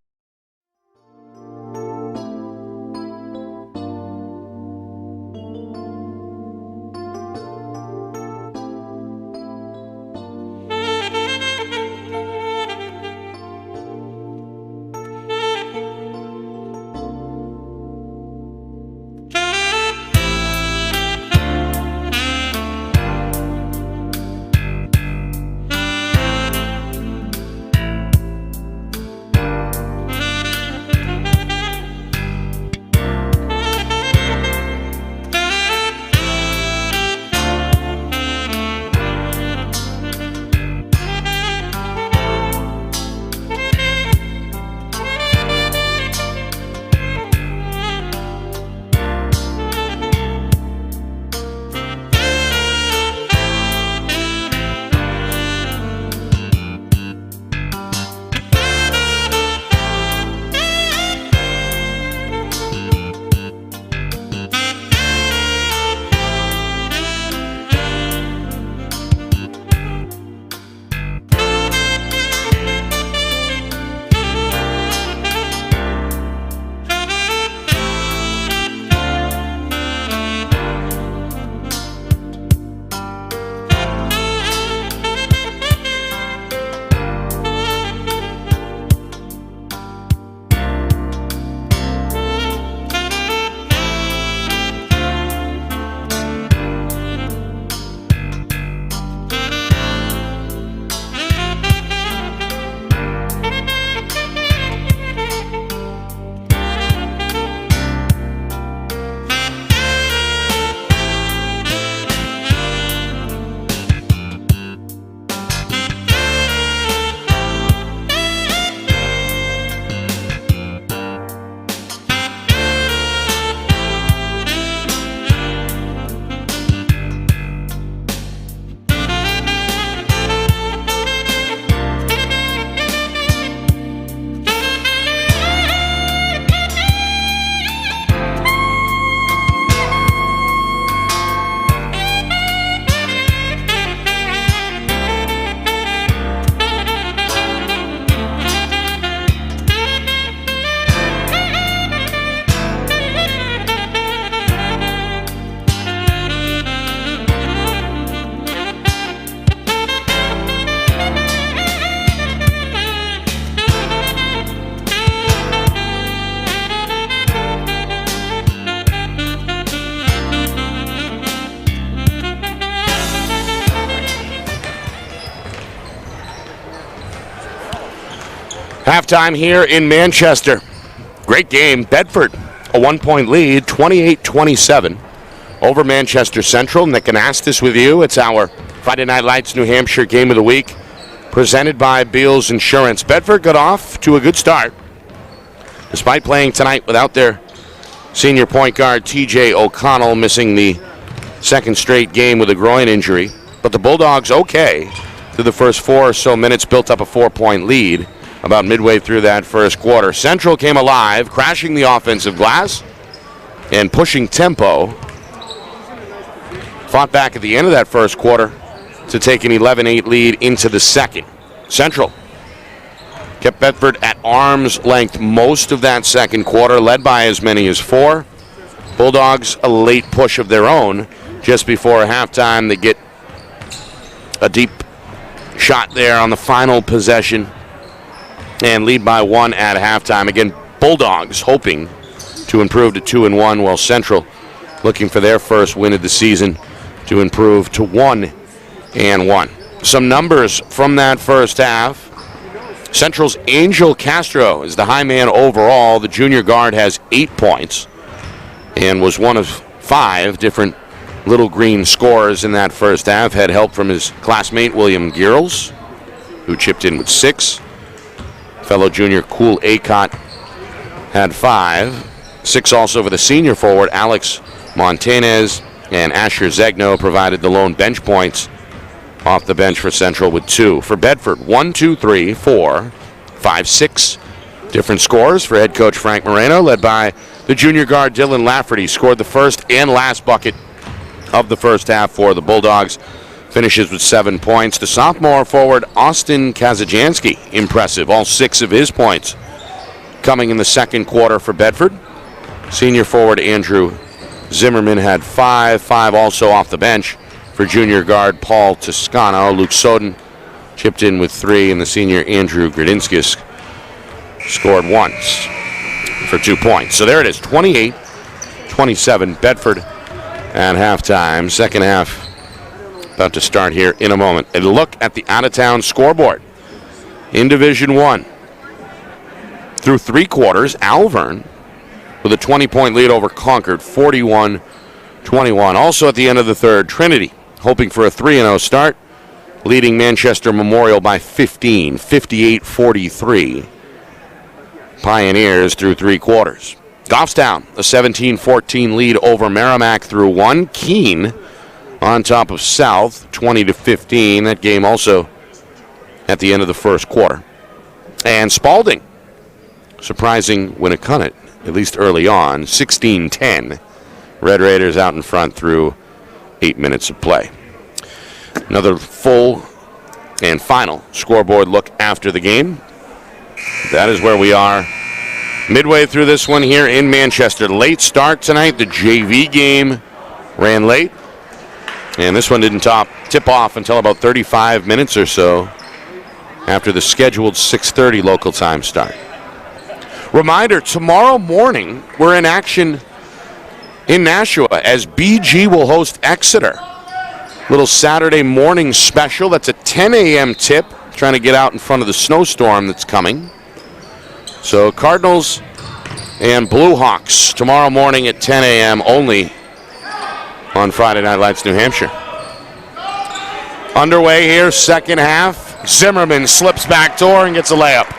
Halftime here in Manchester. Great game. Bedford, a 1-point lead, 28-27 over Manchester Central. Nick Anastas with you. It's our Friday Night Lights New Hampshire Game of the Week, presented by Beals Insurance. Bedford got off to a good start, despite playing tonight without their senior point guard, TJ O'Connell, missing the second straight game with a groin injury. But the Bulldogs, okay, through the first 4 or so minutes, built up a 4-point lead about midway through that first quarter. Central came alive, crashing the offensive glass and pushing tempo. Fought back at the end of that first quarter to take an 11-8 lead into the second. Central kept Bedford at arm's length most of that second quarter, led by as many as 4. Bulldogs, a late push of their own just before halftime. They get a deep shot there on the final possession and lead by 1 at halftime. Again, Bulldogs hoping to improve to 2-1, while Central looking for their first win of the season to improve to 1-1. Some numbers from that first half. Central's Angel Castro is the high man overall. The junior guard has 8 points and was one of 5 different Little Green scorers in that first half. Had help from his classmate William Girls, who chipped in with 6. Fellow junior Cool Acott had 5. 6 also for the senior forward Alex Montanez, and Asher Zegno provided the lone bench points off the bench for Central with 2. For Bedford, 1, 2, 3, 4, 5, 6 different scores for head coach Frank Moreno, led by the junior guard Dylan Lafferty. Scored the first and last bucket of the first half for the Bulldogs. Finishes with 7 points. The sophomore forward Austin Kazajanski, impressive. All 6 of his points coming in the second quarter for Bedford. Senior forward Andrew Zimmerman had 5 also off the bench for junior guard Paul Toscano. Luke Soden chipped in with 3, and the senior Andrew Gradinskis scored once for 2 points. So there it is, 28-27 Bedford at halftime. Second half about to start here in a moment. A look at the out-of-town scoreboard. In Division 1, through 3 quarters, Alvern with a 20-point lead over Concord, 41-21. Also at the end of the third, Trinity hoping for a 3-0 start, leading Manchester Memorial by 15, 58-43. Pioneers through 3 quarters. Goffstown, a 17-14 lead over Merrimack through 1. Keene on top of South, 20-15. That game also at the end of the first quarter. And Spalding, surprising Winnicott, at least early on, 16-10. Red Raiders out in front through 8 minutes of play. Another full and final scoreboard look after the game. That is where we are midway through this one here in Manchester. Late start tonight. The JV game ran late, and this one didn't tip off until about 35 minutes or so after the scheduled 6:30 local time start. Reminder, tomorrow morning we're in action in Nashua as BG will host Exeter. Little Saturday morning special. That's a 10 a.m. tip, trying to get out in front of the snowstorm that's coming. So Cardinals and Blue Hawks tomorrow morning at 10 a.m. only on Friday Night Lights New Hampshire. Underway here, second half. Zimmerman slips back door and gets a layup.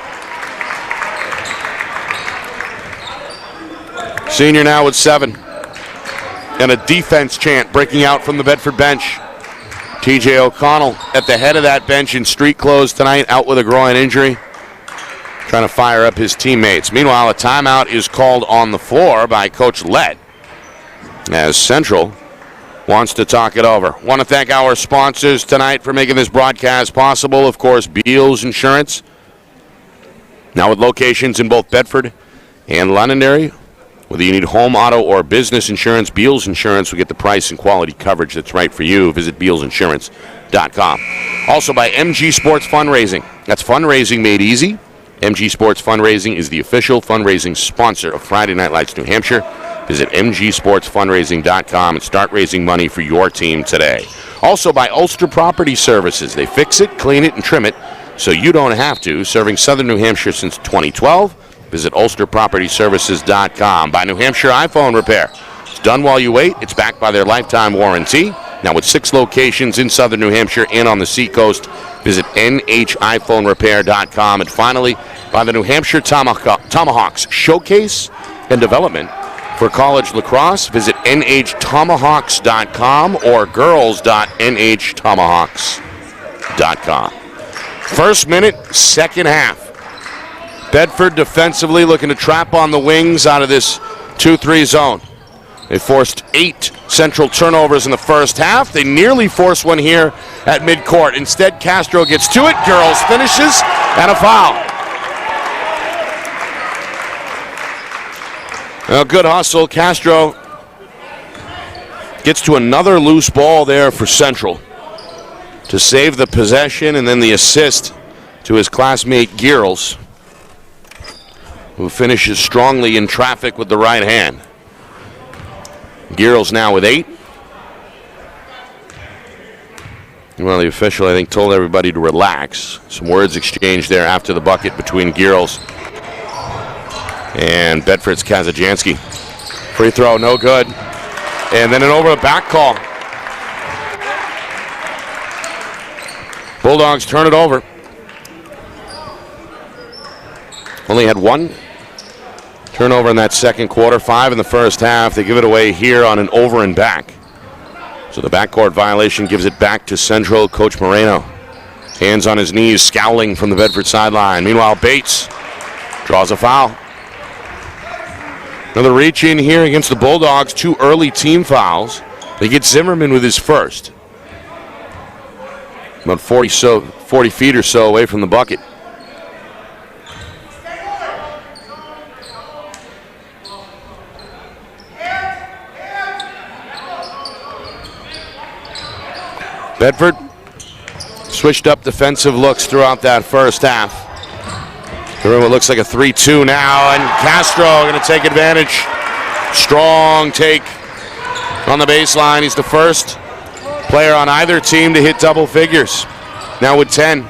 Senior now with 7. And a defense chant breaking out from the Bedford bench. TJ O'Connell at the head of that bench in street clothes tonight, out with a groin injury, trying to fire up his teammates. Meanwhile, a timeout is called on the floor by Coach Lett as Central wants to talk it over. Want to thank our sponsors tonight for making this broadcast possible. Of course, Beals Insurance, now with locations in both Bedford and Londonderry. Whether you need home, auto, or business insurance, Beals Insurance will get the price and quality coverage that's right for you. Visit BealsInsurance.com. Also by MG Sports Fundraising. That's fundraising made easy. MG Sports Fundraising is the official fundraising sponsor of Friday Night Lights New Hampshire. Visit MGSportsFundraising.com and start raising money for your team today. Also by Ulster Property Services. They fix it, clean it, and trim it so you don't have to. Serving Southern New Hampshire since 2012. Visit UlsterPropertyServices.com. By New Hampshire iPhone Repair. It's done while you wait. It's backed by their lifetime warranty. Now with 6 locations in Southern New Hampshire and on the Seacoast, visit NHiPhoneRepair.com. And finally, by the New Hampshire Tomahawks Showcase and Development for college lacrosse. Visit NHTomahawks.com or girls.NHTomahawks.com. First minute, second half. Bedford defensively looking to trap on the wings out of this 2-3 zone. They forced 8 Central turnovers in the first half. They nearly forced one here at midcourt. Instead, Castro gets to it. Girls finishes, and a foul. Well, good hustle. Castro gets to another loose ball there for Central to save the possession, and then the assist to his classmate Girls, who finishes strongly in traffic with the right hand. Girls now with 8. Well, the official, I think, told everybody to relax. Some words exchanged there after the bucket between Girls and Bedford's Kazajanski. Free throw, no good. And then an over-the-back call. Bulldogs turn it over. Only had 1 turnover in that second quarter, 5 in the first half. They give it away here on an over and back. So the backcourt violation gives it back to Central. Coach Moreno, hands on his knees, scowling from the Bedford sideline. Meanwhile, Bates draws a foul. Another reach in here against the Bulldogs. 2 early team fouls. They get Zimmerman with his first. About 40 feet or so away from the bucket. Bedford switched up defensive looks throughout that first half. They're in what looks like a 3-2 now, and Castro going to take advantage. Strong take on the baseline. He's the first player on either team to hit double figures. Now with 10.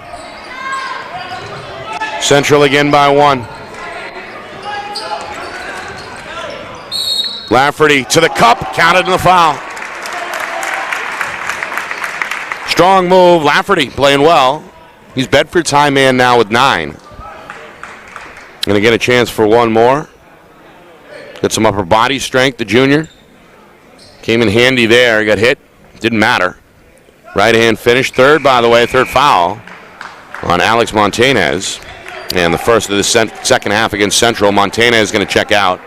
Central again by 1. Lafferty to the cup, counted in the foul. Strong move. Lafferty playing well. He's Bedford's high man now with 9. Going to get a chance for one more. Got some upper body strength, the junior. Came in handy there. He got hit. Didn't matter. Right hand finish. Third, by the way, third foul on Alex Montanez. And the first of the second half against Central. Montanez is going to check out.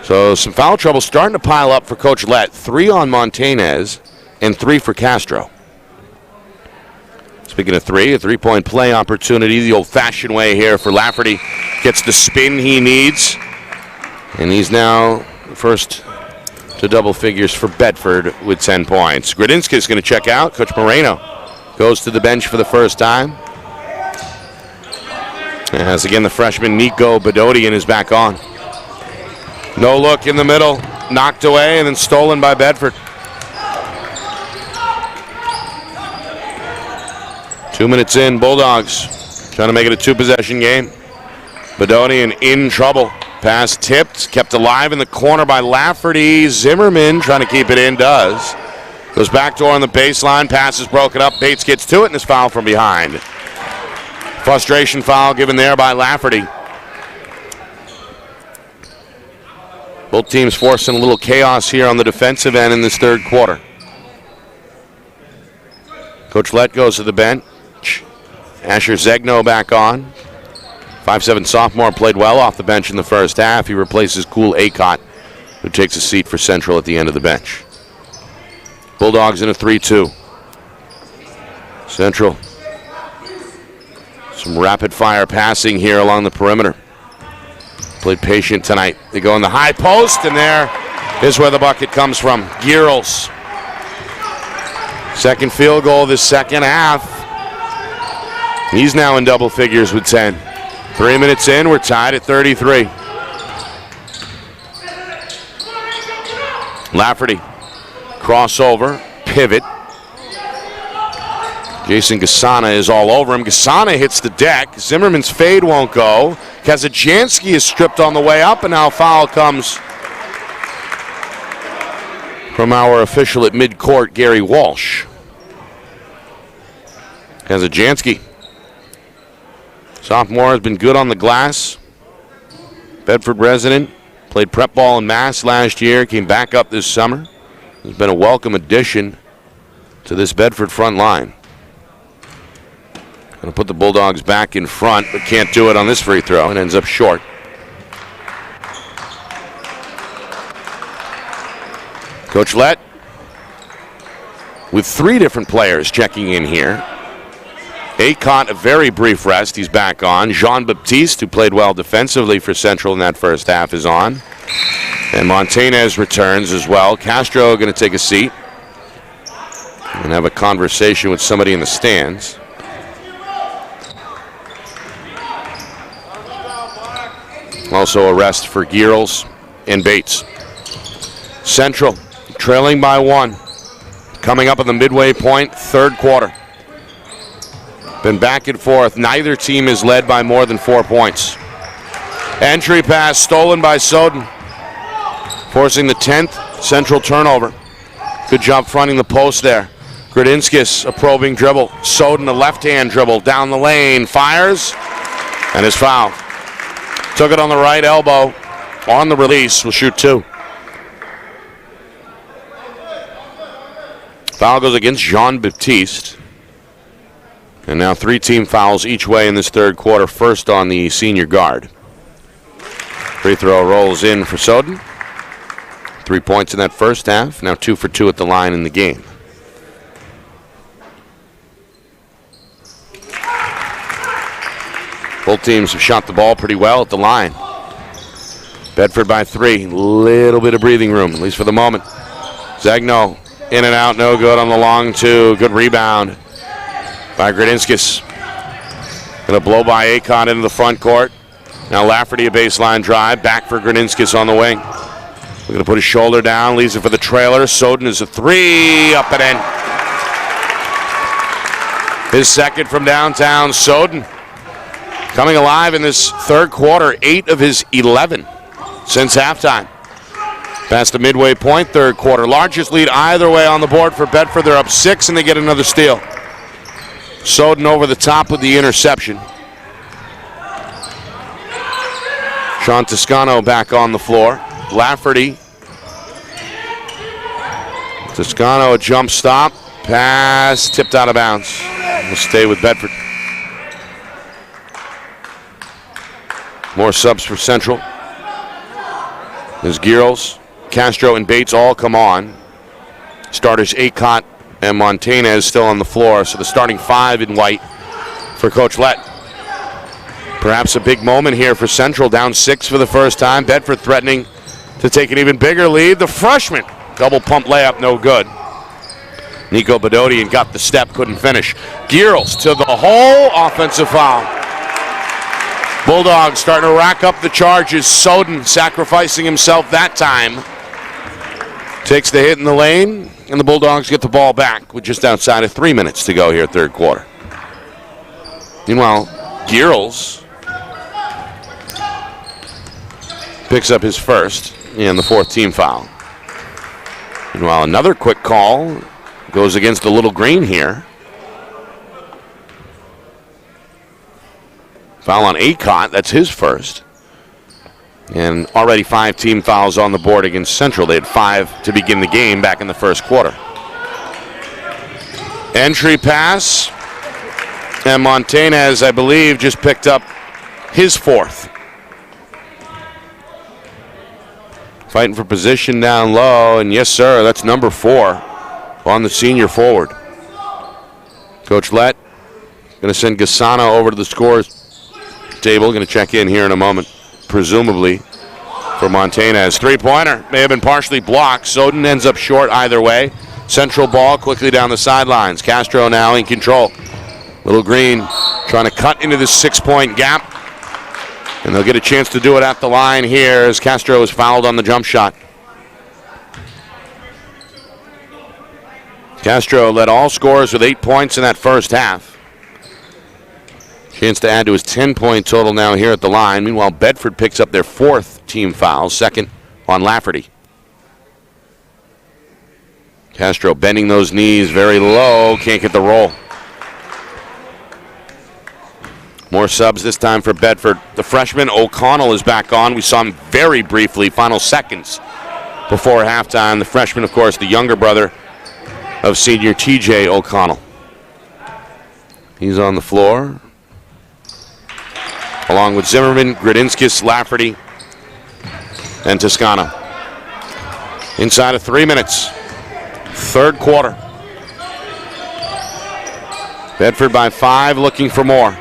So some foul trouble starting to pile up for Coach Lett. 3 on Montanez and 3 for Castro. Speaking of 3, a 3-point play opportunity the old-fashioned way here for Lafferty. Gets the spin he needs. And he's now first to double figures for Bedford with 10 points. Gradinska is going to check out. Coach Moreno goes to the bench for the first time. As again, the freshman Nico Bedodian is back on. No look in the middle. Knocked away and then stolen by Bedford. 2 minutes in, Bulldogs trying to make it a 2-possession game. Bedodian in trouble. Pass tipped, kept alive in the corner by Lafferty. Zimmerman trying to keep it in, does. Goes backdoor on the baseline, pass is broken up. Bates gets to it, and is fouled from behind. Frustration foul given there by Lafferty. Both teams forcing a little chaos here on the defensive end in this third quarter. Coach Lett goes to the bench. Asher Zegno back on. 5'7" sophomore played well off the bench in the first half. He replaces Cool Acott, who takes a seat for Central at the end of the bench. Bulldogs in a 3-2. Central. Some rapid-fire passing here along the perimeter. Played patient tonight. They go in the high post, and there is where the bucket comes from. Girls. Second field goal of the second half. He's now in double figures with 10. 3 minutes in, we're tied at 33. Lafferty, crossover, pivot. Jason Gasana is all over him. Gasana hits the deck. Zimmerman's fade won't go. Kazajanski is stripped on the way up, and now foul comes from our official at midcourt, Gary Walsh. Kazajanski, sophomore, has been good on the glass. Bedford resident, played prep ball in Mass last year, came back up this summer. Has been a welcome addition to this Bedford front line. Going to put the Bulldogs back in front, but can't do it on this free throw and ends up short. Coach Lett with 3 different players checking in here. Acott, a very brief rest. He's back on. Jean-Baptiste, who played well defensively for Central in that first half, is on. And Montanez returns as well. Castro going to take a seat and have a conversation with somebody in the stands. Also a rest for Gearls and Bates. Central trailing by 1. Coming up at the midway point, third quarter. Been back and forth. Neither team is led by more than 4 points. Entry pass stolen by Soden, forcing the 10th Central turnover. Good job fronting the post there. Gradinskis, a probing dribble. Soden, a left-hand dribble down the lane. Fires and is fouled. Took it on the right elbow. On the release, will shoot 2. Foul goes against Jean-Baptiste. And now 3 team fouls each way in this third quarter. First on the senior guard. Free throw rolls in for Soden. 3 points in that first half. Now 2 for 2 at the line in the game. Both teams have shot the ball pretty well at the line. Bedford by 3. Little bit of breathing room, at least for the moment. Zagno in and out, no good on the long 2. Good rebound by Gradinskis. Going to blow by Acott into the front court. Now Lafferty, a baseline drive. Back for Gradinskis on the wing. We're going to put his shoulder down. Leaves it for the trailer. Soden is a 3. Up and in. His second from downtown. Soden coming alive in this third quarter. 8 of his 11 since halftime. Past the midway point, third quarter. Largest lead either way on the board for Bedford. They're up 6 and they get another steal. Soden over the top with the interception. Sean Toscano back on the floor. Lafferty. Toscano, a jump stop. Pass tipped out of bounds. Will stay with Bedford. More subs for Central. There's Gearls, Castro, and Bates all come on. Starters Acott and Montanez still on the floor, so the starting 5 in white for Coach Lett. Perhaps a big moment here for Central, down 6 for the first time. Bedford threatening to take an even bigger lead. The freshman, double pump layup, no good. Nico Bedodian got the step, couldn't finish. Gearls to the hole, offensive foul. Bulldogs starting to rack up the charges. Soden sacrificing himself that time. Takes the hit in the lane, and the Bulldogs get the ball back with just outside of 3 minutes to go here, third quarter. Meanwhile, Gearls picks up his first and the 4th team foul. Meanwhile, another quick call goes against the Little Green here. Foul on Acott, that's his first. And already 5 team fouls on the board against Central. They had 5 to begin the game back in the first quarter. Entry pass. And Montanez, I believe, just picked up his 4th. Fighting for position down low. And yes, sir, that's number 4 on the senior forward. Coach Lett going to send Gasana over to the scores table. Going to check in here in a moment, presumably for Montanez. 3-pointer may have been partially blocked. Soden ends up short either way. Central ball quickly down the sidelines. Castro now in control. Little Green trying to cut into this 6-point gap. And they'll get a chance to do it at the line here as Castro is fouled on the jump shot. Castro led all scorers with 8 points in that first half. Chance to add to his 10-point total now here at the line. Meanwhile, Bedford picks up their 4th team foul, 2nd on Lafferty. Castro bending those knees very low, can't get the roll. More subs this time for Bedford. The freshman O'Connell is back on. We saw him very briefly, final seconds before halftime. The freshman, of course, the younger brother of senior TJ O'Connell. He's on the floor, along with Zimmerman, Gradinskis, Lafferty, and Toscano. Inside of 3 minutes, third quarter. Bedford by 5, looking for more.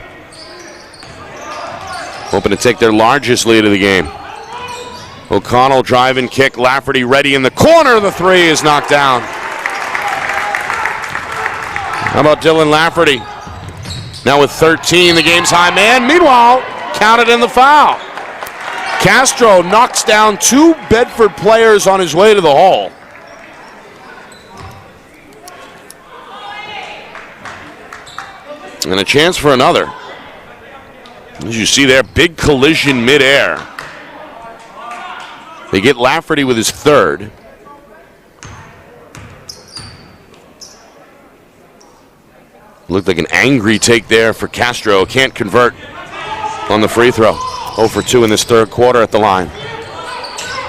Hoping to take their largest lead of the game. O'Connell drive and kick. Lafferty ready in the corner. The 3 is knocked down. How about Dylan Lafferty? Now with 13, the game's high man. Meanwhile, counted in the foul. Castro knocks down 2 Bedford players on his way to the hole. And a chance for another. As you see there, big collision midair. They get Lafferty with his 3rd. Looked like an angry take there for Castro. Can't convert on the free throw. 0 for 2 in this third quarter at the line.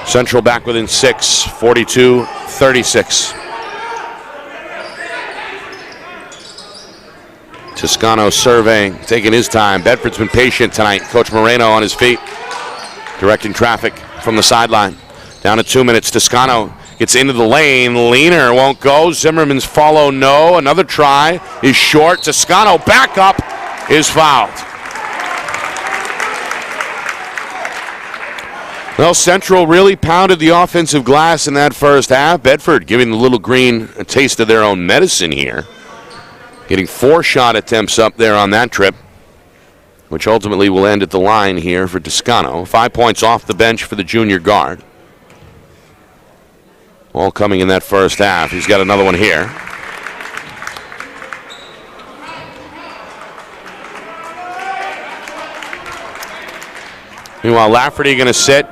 Central back within 6, 42-36. Toscano surveying, taking his time. Bedford's been patient tonight. Coach Moreno on his feet, directing traffic from the sideline. Down to 2 minutes. Toscano gets into the lane. Leaner won't go. Zimmerman's follow no. Another try is short. Toscano back up, is fouled. Well, Central really pounded the offensive glass in that first half. Bedford giving the Little Green a taste of their own medicine here. Getting 4 shot attempts up there on that trip, which ultimately will end at the line here for Toscano. 5 points off the bench for the junior guard. All coming in that first half. He's got another one here. Meanwhile, Lafferty going to sit.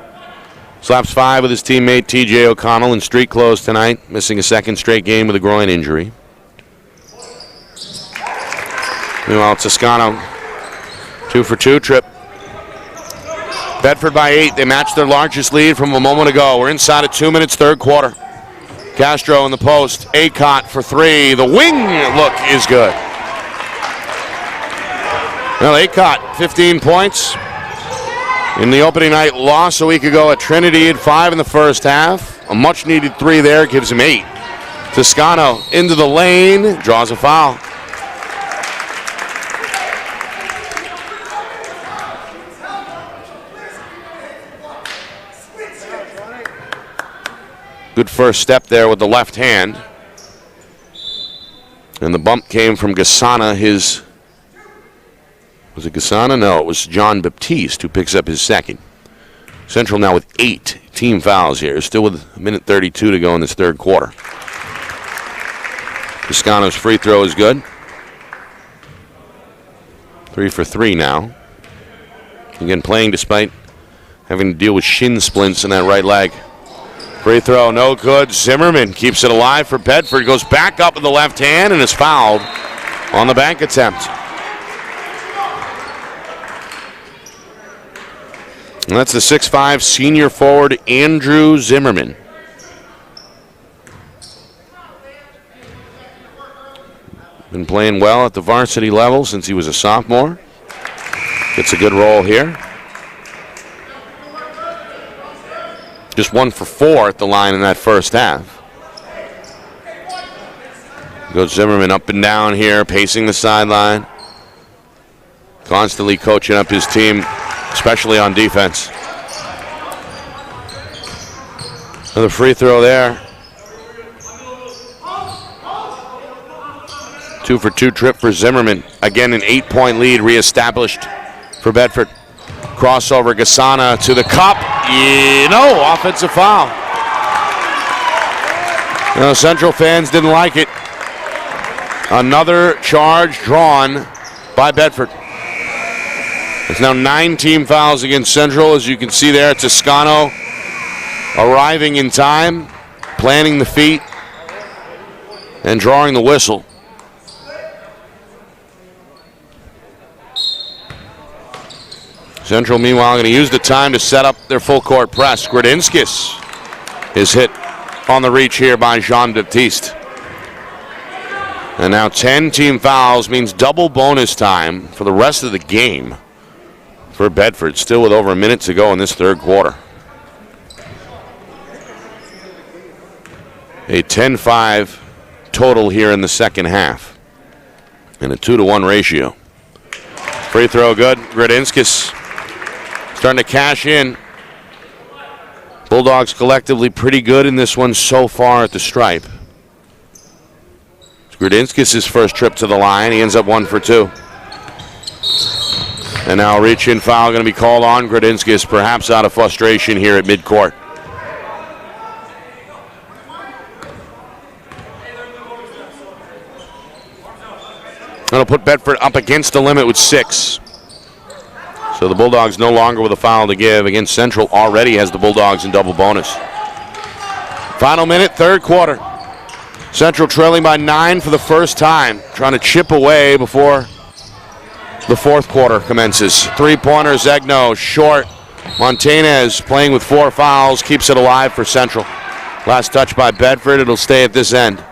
Slaps 5 with his teammate TJ O'Connell in street clothes tonight, missing a 2nd straight game with a groin injury. Meanwhile, Toscano, 2 for 2 trip. Bedford by 8. They match their largest lead from a moment ago. We're inside of 2 minutes, third quarter. Castro in the post. Acott for 3. The wing look is good. Well, Acott, 15 points. In the opening night loss a week ago at Trinity, had 5 in the first half. A much-needed 3 there gives him 8. Toscano into the lane, draws a foul. Good first step there with the left hand. And the bump came from Gasana. Was it Gasana? No, it was John Baptiste who picks up his 2nd. Central now with 8 team fouls here. Still with a minute 32 to go in this third quarter. Toscano's free throw is good. 3 for 3 now. Again, playing despite having to deal with shin splints in that right leg. Free throw, no good. Zimmerman keeps it alive for Bedford. Goes back up with the left hand and is fouled on the bank attempt. And that's the 6'5" senior forward, Andrew Zimmerman. Been playing well at the varsity level since he was a sophomore. Gets a good roll here. Just 1 for 4 at the line in that first half. Goes Zimmerman up and down here, pacing the sideline. Constantly coaching up his team, especially on defense. Another free throw there. 2 for 2 trip for Zimmerman. Again, an 8-point lead reestablished for Bedford. Crossover, Gasana to the cup. No, offensive foul. Central fans didn't like it. Another charge drawn by Bedford. There's now 9 team fouls against Central. As you can see there, Toscano arriving in time, planting the feet, and drawing the whistle. Central, meanwhile, going to use the time to set up their full court press. Gradinskis is hit on the reach here by Jean-Baptiste. And now 10 team fouls means double bonus time for the rest of the game for Bedford, still with over a minute to go in this third quarter. A 10-5 total here in the second half. And a 2-to-1 ratio. Free throw good. Gradinskis starting to cash in. Bulldogs collectively pretty good in this one so far at the stripe. Gradinskis' first trip to the line. He ends up 1 for 2. And now a reach-in foul going to be called on Gradinskis, perhaps out of frustration here at midcourt. That'll put Bedford up against the limit with 6. So the Bulldogs no longer with a foul to give. Against Central already has the Bulldogs in double bonus. Final minute, third quarter. Central trailing by 9 for the first time, trying to chip away before the fourth quarter commences. Three-pointer, Zegno, short. Montanez playing with 4 fouls, keeps it alive for Central. Last touch by Bedford, it'll stay at this end.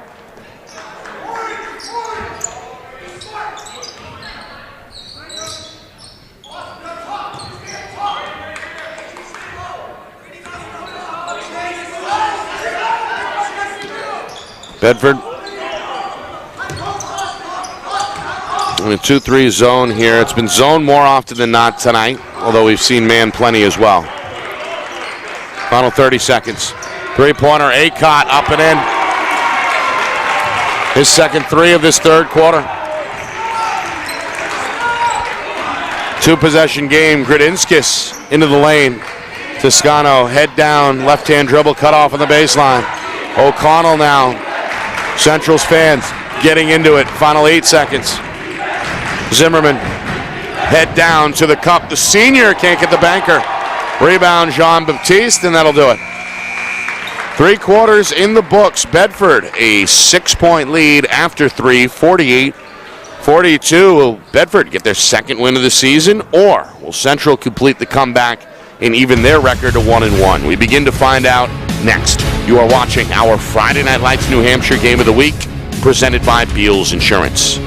Bedford in a 2-3 zone here. It's been zone more often than not tonight, although we've seen man plenty as well. Final 30 seconds. Three-pointer, Acott up and in. His second 3 of this third quarter. 2-possession game. Gradinskis into the lane. Toscano head down, left-hand dribble cut off on the baseline. O'Connell now. Central's fans getting into it. Final 8 seconds. Zimmerman head down to the cup. The senior can't get the banker. Rebound Jean-Baptiste, and that'll do it. 3 quarters in the books. Bedford a 6-point lead after 3, 48-42. Will Bedford get their second win of the season, or will Central complete the comeback and even their record to 1-1? We begin to find out next. You are watching our Friday Night Lights New Hampshire Game of the Week, presented by Beals Insurance.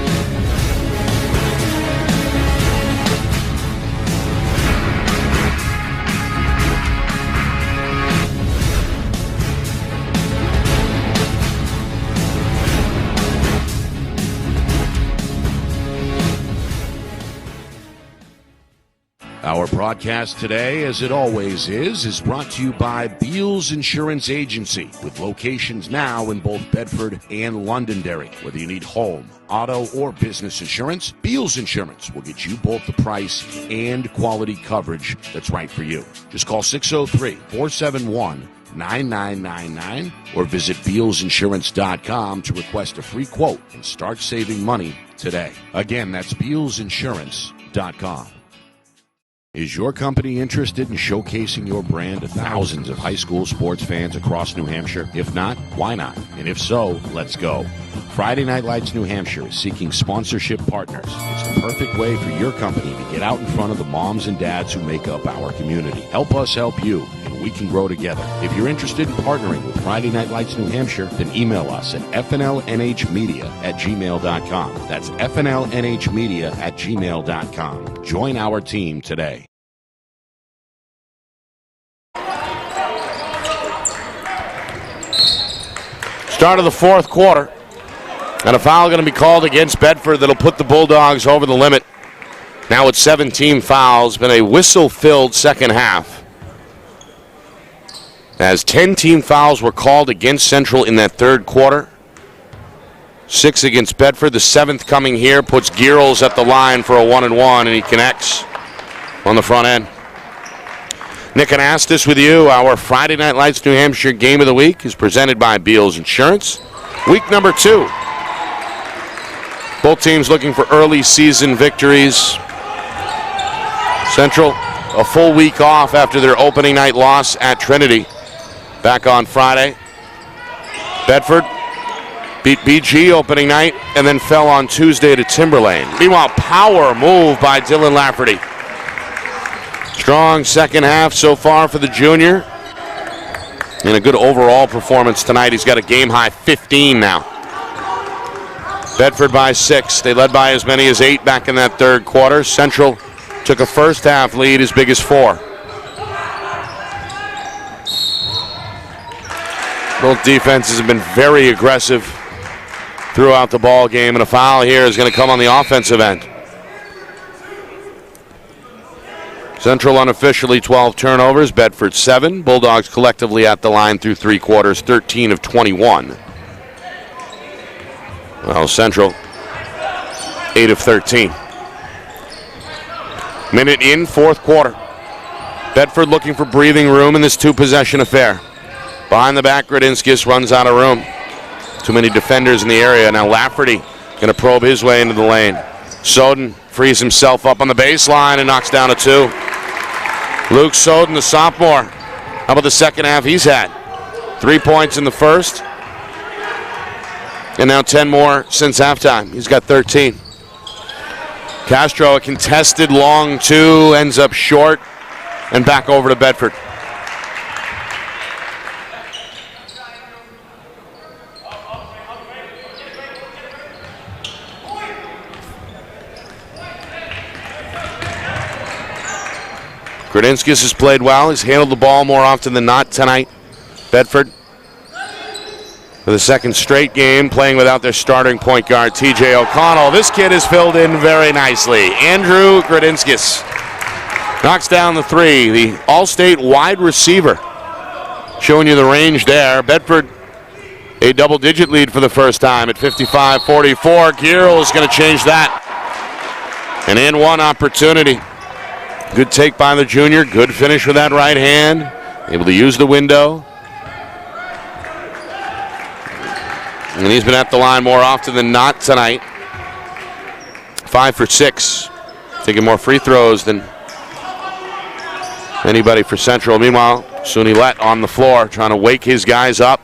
Our broadcast today, as it always is brought to you by Beals Insurance Agency, with locations now in both Bedford and Londonderry. Whether you need home, auto, or business insurance, Beals Insurance will get you both the price and quality coverage that's right for you. Just call 603-471-9999 or visit BealsInsurance.com to request a free quote and start saving money today. Again, that's BealsInsurance.com. Is your company interested in showcasing your brand to thousands of high school sports fans across New Hampshire? If not, why not? And if so, let's go. Friday Night Lights New Hampshire is seeking sponsorship partners. It's the perfect way for your company to get out in front of the moms and dads who make up our community. Help us help you, and we can grow together. If you're interested in partnering with Friday Night Lights New Hampshire, then email us at FNLNHmedia@gmail.com. That's FNLNHmedia@gmail.com. Join our team today. Start of the fourth quarter. And a foul going to be called against Bedford that'll put the Bulldogs over the limit. Now it's 17 fouls. Been a whistle-filled second half, as 10 team fouls were called against Central in that third quarter. 6 against Bedford. The 7th coming here puts Gearles at the line for a 1-1, and he connects on the front end. Nick Anastas with you. Our Friday Night Lights New Hampshire Game of the Week is presented by Beals Insurance. Week number 2. Both teams looking for early season victories. Central, a full week off after their opening night loss at Trinity back on Friday. Bedford beat BG opening night and then fell on Tuesday to Timberlane. Meanwhile, power move by Dylan Lafferty. Strong second half so far for the junior. And a good overall performance tonight. He's got a game-high 15 now. Bedford by 6. They led by as many as 8 back in that third quarter. Central took a first-half lead as big as 4. Both defenses have been very aggressive throughout the ball game, and a foul here is going to come on the offensive end. Central unofficially 12 turnovers, Bedford 7. Bulldogs collectively at the line through 3 quarters, 13 of 21. Well, Central 8 of 13. Minute in, fourth quarter. Bedford looking for breathing room in this 2-possession affair. Behind the back, Gradinskis runs out of room. Too many defenders in the area. Now Lafferty going to probe his way into the lane. Soden frees himself up on the baseline and knocks down a 2. Luke Soden, the sophomore. How about the second half he's had? 3 points in the first. And now 10 more since halftime. He's got 13. Castro, a contested long 2, ends up short. And back over to Bedford. Gradinskis has played well. He's handled the ball more often than not tonight. Bedford, for the second straight game, playing without their starting point guard, TJ O'Connell. This kid is filled in very nicely. Andrew Gradinskis knocks down the 3. The All-State wide receiver. Showing you the range there. Bedford, a double-digit lead for the first time at 55-44. Giral is going to change that. An and-one opportunity. Good take by the junior. Good finish with that right hand. Able to use the window. And he's been at the line more often than not tonight. 5 for 6. Taking more free throws than anybody for Central. Meanwhile, Suni Lett on the floor trying to wake his guys up.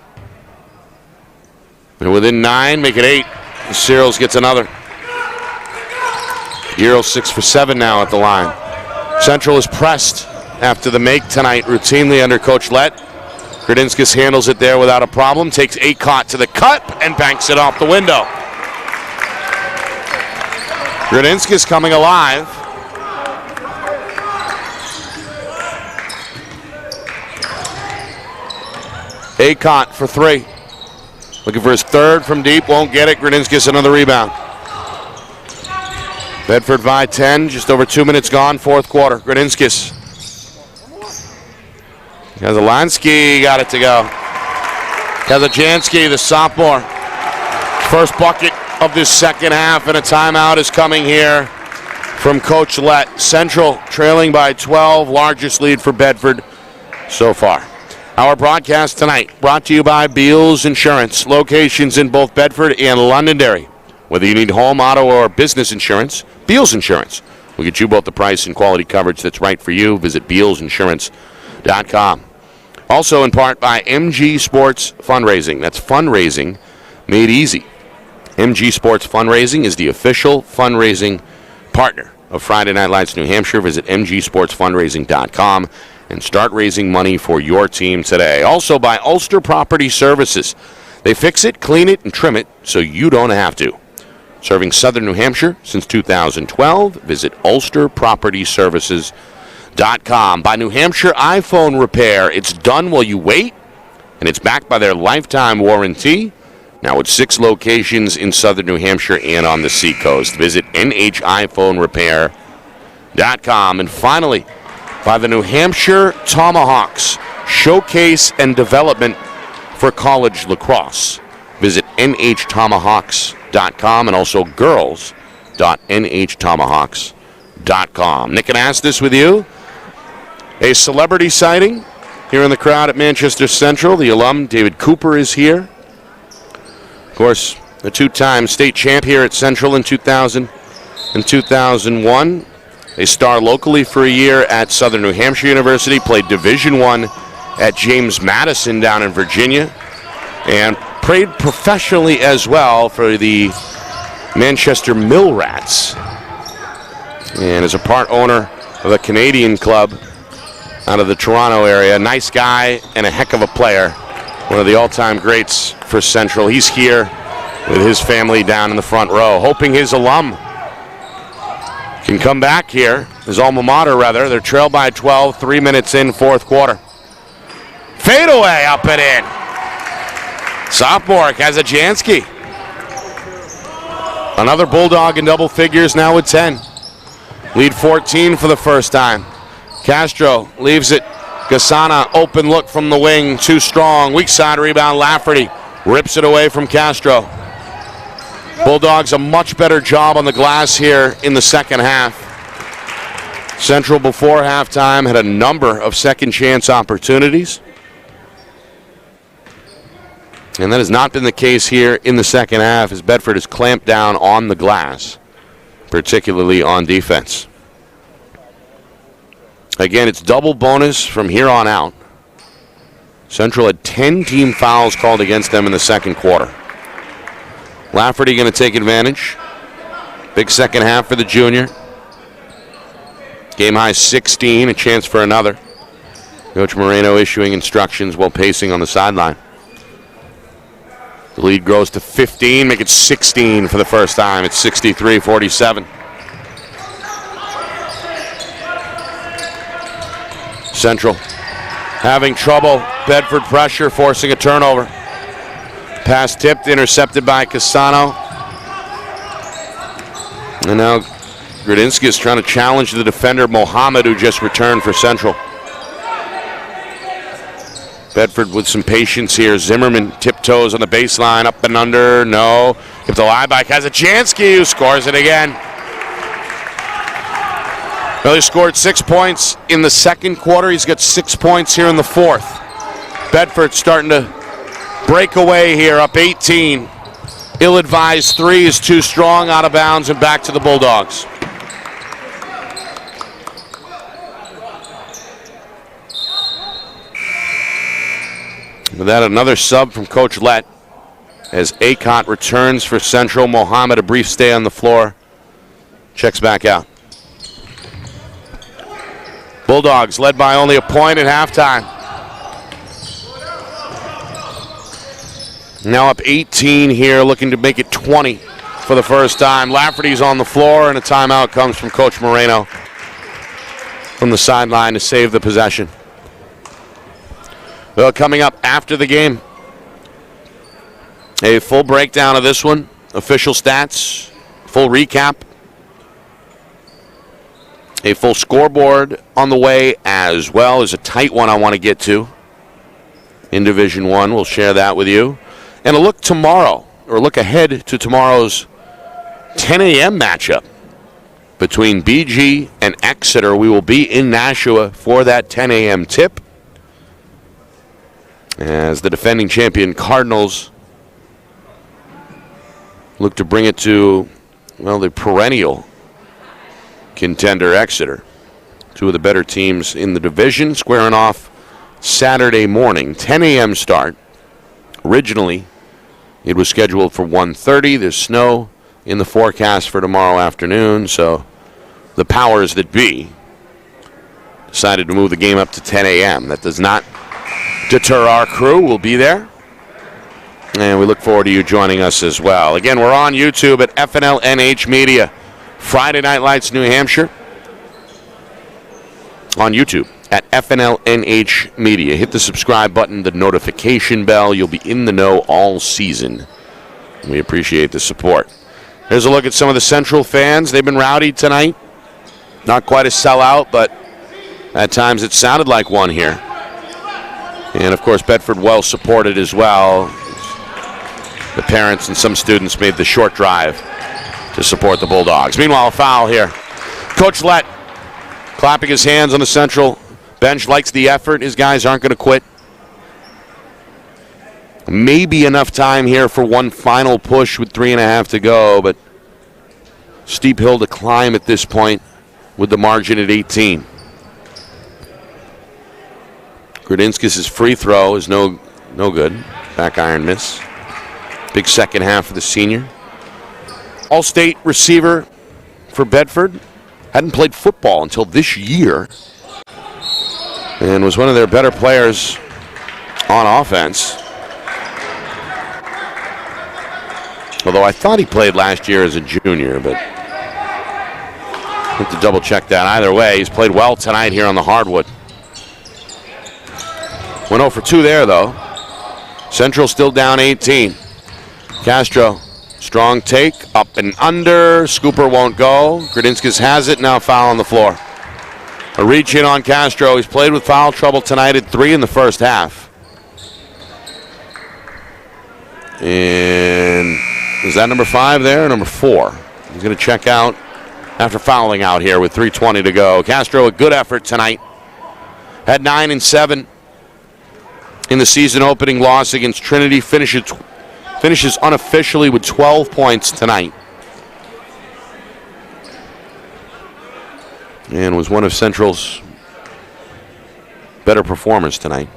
And within 9, make it 8. Searles gets another. Giral 6 for 7 now at the line. Central is pressed after the make tonight, routinely under Coach Lett. Gradinskis handles it there without a problem, takes Acott to the cut, and banks it off the window. Gradinskis coming alive. Acott for 3. Looking for his third from deep, won't get it. Gradinskis another rebound. Bedford by 10, just over 2 minutes gone, fourth quarter. Gradinskis. Kazalanski got it to go. Kazajanski, the sophomore. First bucket of this second half, and a timeout is coming here from Coach Lett. Central trailing by 12, largest lead for Bedford so far. Our broadcast tonight brought to you by Beals Insurance. Locations in both Bedford and Londonderry. Whether you need home, auto, or business insurance, Beals Insurance will get you both the price and quality coverage that's right for you. Visit BealsInsurance.com. Also in part by MG Sports Fundraising. That's fundraising made easy. MG Sports Fundraising is the official fundraising partner of Friday Night Lights New Hampshire. Visit MGSportsFundraising.com and start raising money for your team today. Also by Ulster Property Services. They fix it, clean it, and trim it so you don't have to. Serving southern New Hampshire since 2012. Visit UlsterPropertyServices.com. By New Hampshire iPhone Repair. It's done while you wait, and it's backed by their lifetime warranty. Now with 6 locations in southern New Hampshire and on the Seacoast. Visit NHiPhoneRepair.com. And finally, by the New Hampshire Tomahawks. Showcase and development for college lacrosse. Visit NHTomahawks.com and also girls.NHTomahawks.com. Nick and Astis with you. A celebrity sighting here in the crowd at Manchester Central. The alum David Cooper is here. Of course, a two-time state champ here at Central in 2000 and 2001. A star locally for a year at Southern New Hampshire University, played Division I at James Madison down in Virginia, and played professionally as well for the Manchester Mill Rats, and is a part owner of a Canadian club out of the Toronto area. Nice guy and a heck of a player. One of the all-time greats for Central. He's here with his family down in the front row, hoping his alum can come back here, his alma mater rather. They're trailed by 12, 3 minutes in, fourth quarter. Fadeaway up and in. Sophomore Kazajanski. Another Bulldog in double figures now with 10. Lead 14 for the first time. Castro leaves it. Gasana, open look from the wing, too strong. Weak side rebound, Lafferty rips it away from Castro. Bulldogs a much better job on the glass here in the second half. Central before halftime had a number of second chance opportunities, and that has not been the case here in the second half as Bedford has clamped down on the glass, particularly on defense. Again, it's double bonus from here on out. Central had 10 team fouls called against them in the second quarter. Lafferty going to take advantage. Big second half for the junior. Game high 16, a chance for another. Coach Moreno issuing instructions while pacing on the sideline. The lead grows to 15, make it 16 for the first time. It's 63-47. Central having trouble. Bedford pressure, forcing a turnover. Pass tipped, intercepted by Casano. And now Gradinsky is trying to challenge the defender, Mohammed, who just returned for Central. Bedford with some patience here. Zimmerman tiptoes on the baseline, up and under, no. Gives the lie by Kazajanski, who scores it again. Well, he scored 6 points in the second quarter. He's got 6 points here in the fourth. Bedford starting to break away here, up 18. Ill-advised three is too strong, out of bounds, and back to the Bulldogs. With that, another sub from Coach Lett as Acott returns for Central. Mohammed, a brief stay on the floor, checks back out. Bulldogs led by only a point at halftime. Now up 18 here, looking to make it 20 for the first time. Lafferty's on the floor, and a timeout comes from Coach Moreno from the sideline to save the possession. Well, coming up after the game, a full breakdown of this one, official stats, full recap, a full scoreboard on the way, as well as a tight one I want to get to in Division I. We'll share that with you. And a look tomorrow, or look ahead to tomorrow's 10 a.m. matchup between BG and Exeter. We will be in Nashua for that 10 a.m. tip, as the defending champion Cardinals look to bring it to, well, the perennial contender Exeter. Two of the better teams in the division squaring off Saturday morning, 10 a.m. start. Originally, it was scheduled for 1:30. There's snow in the forecast for tomorrow afternoon, so the powers that be decided to move the game up to 10 a.m. That does not deter our crew. We'll be there, and we look forward to you joining us as well. Again, we're on YouTube at FNLNH Media. Friday Night Lights New Hampshire on YouTube at FNLNH Media. Hit the subscribe button, the notification bell. You'll be in the know all season. We appreciate the support. Here's a look at some of the Central fans. They've been rowdy tonight. Not quite a sellout, but at times it sounded like one here. And, of course, Bedford well supported as well. The parents and some students made the short drive to support the Bulldogs. Meanwhile, a foul here. Coach Lett clapping his hands on the Central bench, likes the effort. His guys aren't going to quit. Maybe enough time here for one final push with 3.5 to go, but steep hill to climb at this point with the margin at 18. Grudinskis' free throw is no good. Back iron miss. Big second half for the senior. All-state receiver for Bedford. Hadn't played football until this year. And was one of their better players on offense. Although I thought he played last year as a junior, but I have to double check that. Either way, he's played well tonight here on the hardwood. Went 0 for 2 there, though. Central still down 18. Castro, strong take, up and under. Scooper won't go. Grudinskis has it, now foul on the floor. A reach in on Castro. He's played with foul trouble tonight at 3 in the first half. And is that number 5 there or number 4? He's going to check out after fouling out here with 3:20 to go. Castro, a good effort tonight. Had 9 and 7 in the season opening loss against Trinity. Finishes unofficially with 12 points tonight. And was one of Central's better performers tonight.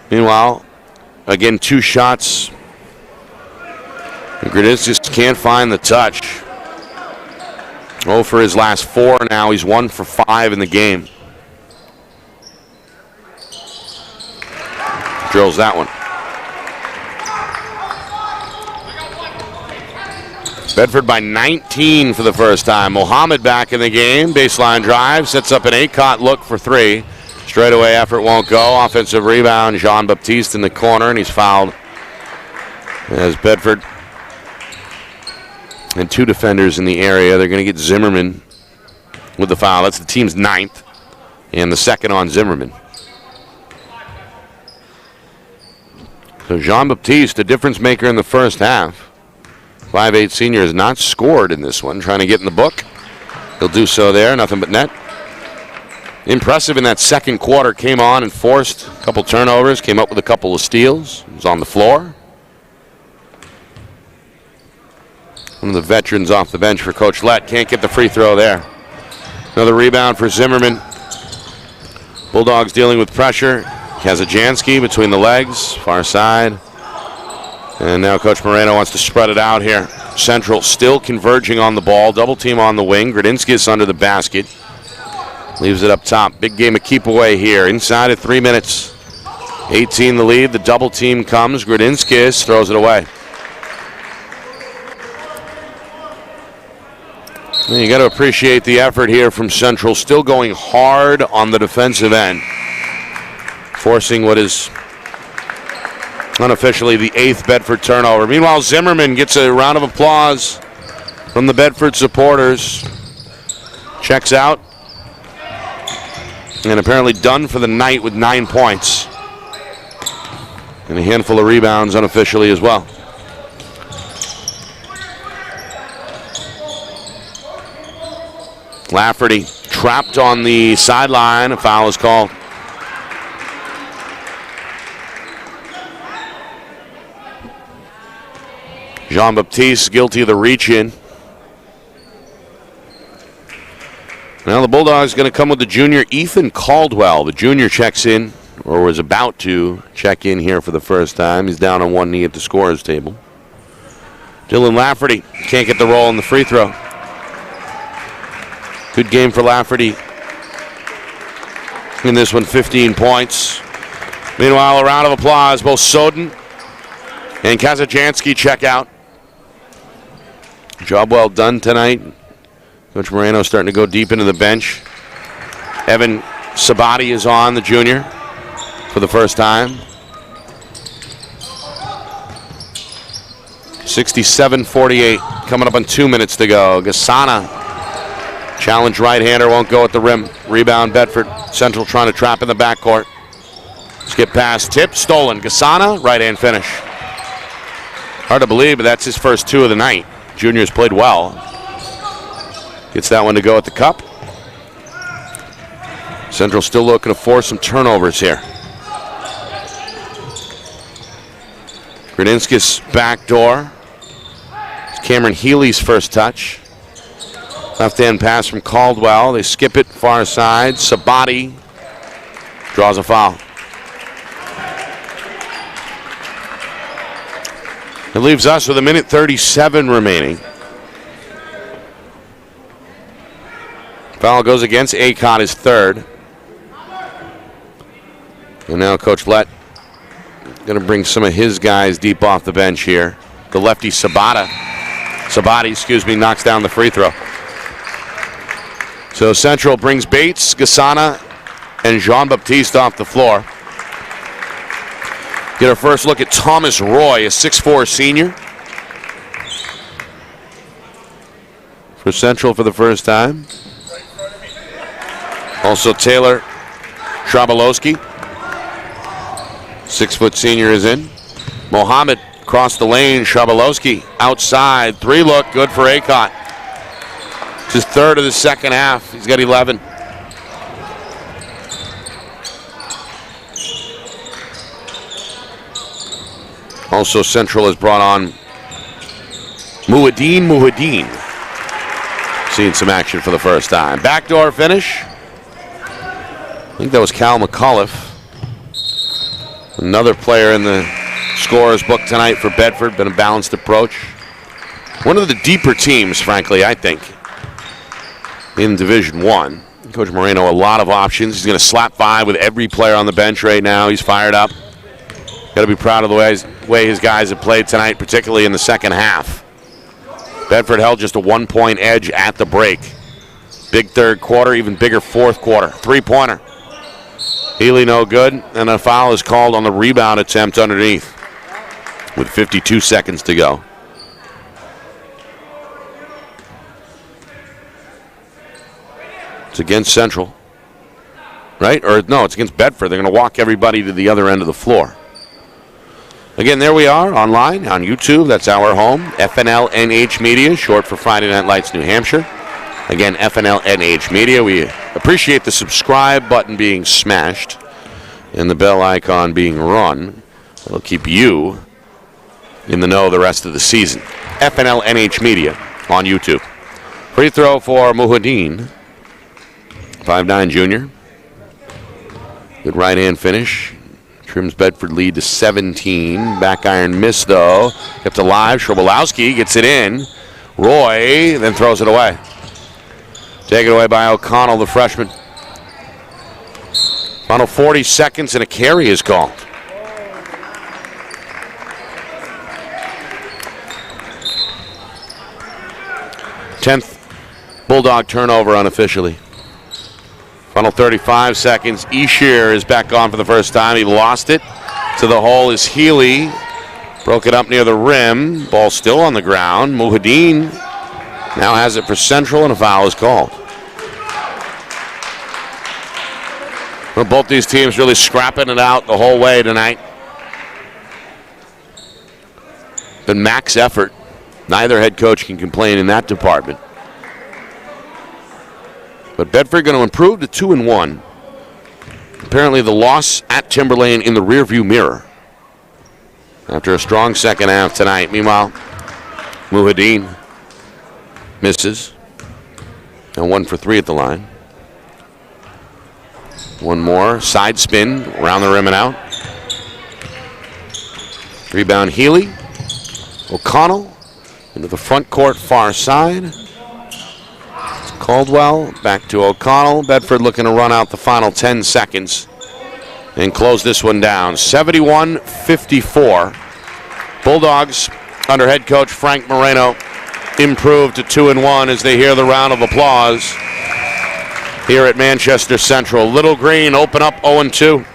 Meanwhile, again, 2 shots. Grudinskis can't find the touch. 0 for his last 4 now. He's 1 for 5 in the game. Drills that one. Bedford by 19 for the first time. Mohammed back in the game. Baseline drive. Sets up an Acott look for 3. Straightaway effort won't go. Offensive rebound. Jean-Baptiste in the corner, and he's fouled. As Bedford and 2 defenders in the area. They're going to get Zimmerman with the foul. That's the team's 9th. And the second on Zimmerman. So Jean-Baptiste, a difference maker in the first half. 5'8" senior has not scored in this one. Trying to get in the book. He'll do so there. Nothing but net. Impressive in that second quarter. Came on and forced a couple turnovers. Came up with a couple of steals. Was on the floor. One of the veterans off the bench for Coach Lett. Can't get the free throw there. Another rebound for Zimmerman. Bulldogs dealing with pressure. Kazajanski between the legs, far side. And now Coach Moreno wants to spread it out here. Central still converging on the ball. Double team on the wing. Grudinskis under the basket. Leaves it up top. Big game of keep away here. Inside at 3 minutes. 18 the lead. The double team comes. Grudinskis throws it away. You got to appreciate the effort here from Central. Still going hard on the defensive end. Forcing what is unofficially the 8th Bedford turnover. Meanwhile, Zimmerman gets a round of applause from the Bedford supporters. Checks out. And apparently done for the night with 9 points. And a handful of rebounds unofficially as well. Lafferty trapped on the sideline. A foul is called. Jean-Baptiste guilty of the reach-in. Now the Bulldogs going to come with the junior Ethan Caldwell. The junior checks in, or was about to check in here for the first time. He's down on one knee at the scorer's table. Dylan Lafferty can't get the roll on the free throw. Good game for Lafferty. In this one, 15 points. Meanwhile, a round of applause. Both Soden and Kazajanski check out. Job well done tonight. Coach Moreno starting to go deep into the bench. Evan Sabati is on, the junior, for the first time. 67-48, coming up on 2 minutes to go. Gasana, challenge right-hander, won't go at the rim. Rebound Bedford. Central trying to trap in the backcourt. Skip pass, tip, stolen. Gasana, right-hand finish. Hard to believe, but that's his first 2 of the night. Junior's played well. Gets that one to go at the cup. Central still looking to force some turnovers here. Grudinskis backdoor. It's Cameron Healy's first touch. Left-hand pass from Caldwell. They skip it far side. Sabati draws a foul. It leaves us with 1:37 remaining. Foul goes against Acott, his third. And now Coach Lett going to bring some of his guys deep off the bench here. The lefty Sabati, knocks down the free throw. So Central brings Bates, Gasana, and Jean-Baptiste off the floor. Get our first look at Thomas Roy, a 6'4 senior. For Central for the first time. Also Taylor Trabalowski, 6' senior, is in. Mohammed across the lane. Trabalowski outside. 3 look, good for Acott. It's his third of the second half. He's got 11. Also, Central has brought on Muhadin. Seeing some action for the first time. Backdoor finish. I think that was Cal McAuliffe. Another player in the scorer's book tonight for Bedford. Been a balanced approach. One of the deeper teams, frankly, I think, in Division I. Coach Moreno, a lot of options. He's going to slap 5 with every player on the bench right now. He's fired up. Got to be proud of the way his guys have played tonight, particularly in the second half. Bedford held just a 1-point edge at the break. Big third quarter, even bigger fourth quarter. 3-pointer. Healy no good, and a foul is called on the rebound attempt underneath with 52 seconds to go. It's against Central, right? Or no, it's against Bedford. They're going to walk everybody to the other end of the floor. Again, there we are online on YouTube. That's our home. FNLNH Media, short for Friday Night Lights New Hampshire. Again, FNLNH Media. We appreciate the subscribe button being smashed and the bell icon being run. It'll keep you in the know the rest of the season. FNLNH Media on YouTube. Free throw for Muhadin, 5'9" junior. Good right-hand finish. Trims Bedford lead to 17. Back iron miss, though. Kept alive. Shrobelowski gets it in. Roy then throws it away. Taken away by O'Connell, the freshman. Final 40 seconds and a carry is called. 10th Bulldog turnover unofficially. Final 35 seconds. Eshear is back on for the first time. He lost it. To the hole is Healy. Broke it up near the rim. Ball still on the ground. Muhadin now has it for Central, and a foul is called. Well, both these teams really scrapping it out the whole way tonight. Been max effort. Neither head coach can complain in that department. But Bedford going to improve to 2-1. Apparently the loss at Timberlane in the rearview mirror after a strong second half tonight. Meanwhile, Muhadin misses. And 1 for 3 at the line. One more. Side spin around the rim and out. Rebound Healy. O'Connell into the front court far side. Caldwell back to O'Connell. Bedford looking to run out the final 10 seconds and close this one down. 71-54. Bulldogs under head coach Frank Moreno improved to 2-1 as they hear the round of applause here at Manchester Central. Little Green open up 0-2.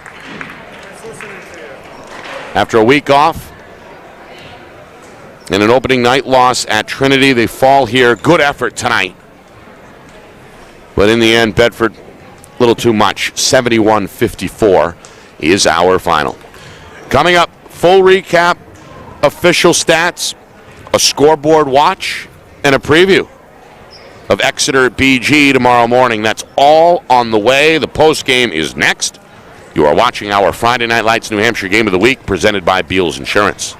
After a week off and an opening night loss at Trinity, they fall here. Good effort tonight. But in the end, Bedford, a little too much. 71-54 is our final. Coming up, full recap, official stats, a scoreboard watch, and a preview of Exeter at BG tomorrow morning. That's all on the way. The post game is next. You are watching our Friday Night Lights New Hampshire Game of the Week presented by Beals Insurance.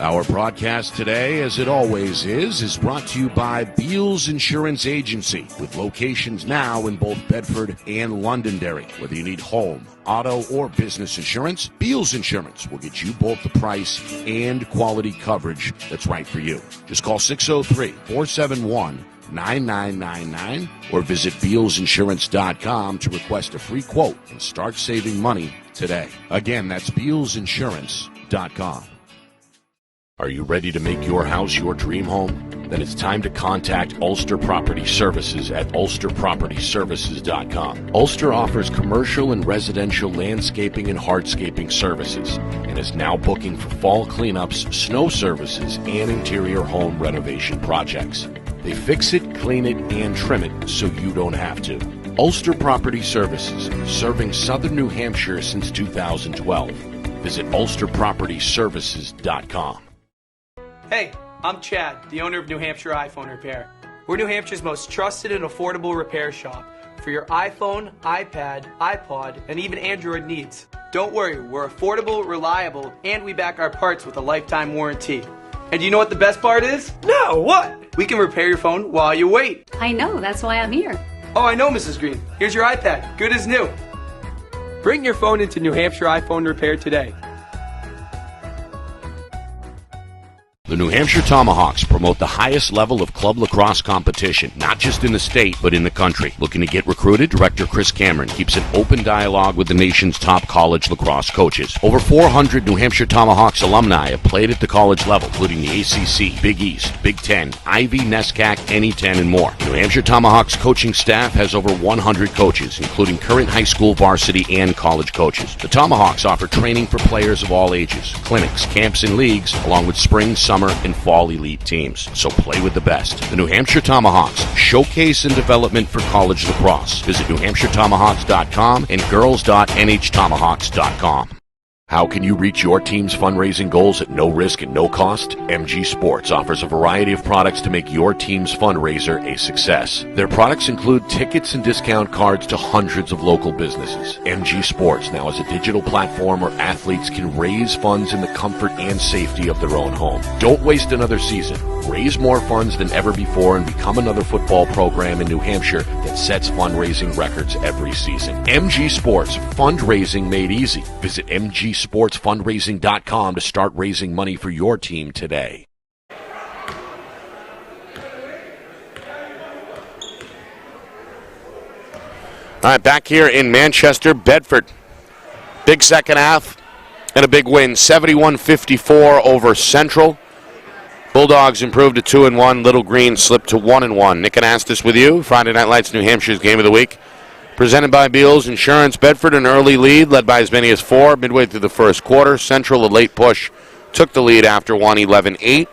Our broadcast today, as it always is brought to you by Beals Insurance Agency, with locations now in both Bedford and Londonderry. Whether you need home, auto, or business insurance, Beals Insurance will get you both the price and quality coverage that's right for you. Just call 603-471-9999 or visit BealsInsurance.com to request a free quote and start saving money today. Again, that's BealsInsurance.com. Are you ready to make your house your dream home? Then it's time to contact Ulster Property Services at ulsterpropertyservices.com. Ulster offers commercial and residential landscaping and hardscaping services and is now booking for fall cleanups, snow services, and interior home renovation projects. They fix it, clean it, and trim it so you don't have to. Ulster Property Services, serving southern New Hampshire since 2012. Visit ulsterpropertyservices.com. Hey, I'm Chad, the owner of New Hampshire iPhone Repair. We're New Hampshire's most trusted and affordable repair shop for your iPhone, iPad, iPod, and even Android needs. Don't worry, we're affordable, reliable, and we back our parts with a lifetime warranty. And do you know what the best part is? No, what? We can repair your phone while you wait. I know, that's why I'm here. Oh, I know, Mrs. Green. Here's your iPad, good as new. Bring your phone into New Hampshire iPhone Repair today. The New Hampshire Tomahawks promote the highest level of club lacrosse competition, not just in the state, but in the country. Looking to get recruited? Director Chris Cameron keeps an open dialogue with the nation's top college lacrosse coaches. Over 400 New Hampshire Tomahawks alumni have played at the college level, including the ACC, Big East, Big Ten, Ivy, NESCAC, NE10, and more. The New Hampshire Tomahawks coaching staff has over 100 coaches, including current high school varsity and college coaches. The Tomahawks offer training for players of all ages, clinics, camps, and leagues, along with spring, summer, and fall elite teams. So play with the best. The New Hampshire Tomahawks, showcase and development for college lacrosse. Visit NewHampshireTomahawks.com and girls.nhtomahawks.com. How can you reach your team's fundraising goals at no risk and no cost? MG Sports offers a variety of products to make your team's fundraiser a success. Their products include tickets and discount cards to hundreds of local businesses. MG Sports now has a digital platform where athletes can raise funds in the comfort and safety of their own home. Don't waste another season. Raise more funds than ever before and become another football program in New Hampshire that sets fundraising records every season. MG Sports, fundraising made easy. Visit MGSportsFundraising.com to start raising money for your team today. All right, back here in Manchester, Bedford. Big second half and a big win, 71-54 over Central. Bulldogs improved to 2-1. Little Green slipped to 1-1. Nick Anastas with you. Friday Night Lights, New Hampshire's Game of the Week. Presented by Beals Insurance. Bedford an early lead, led by as many as 4 midway through the first quarter. Central, a late push, took the lead after 11-8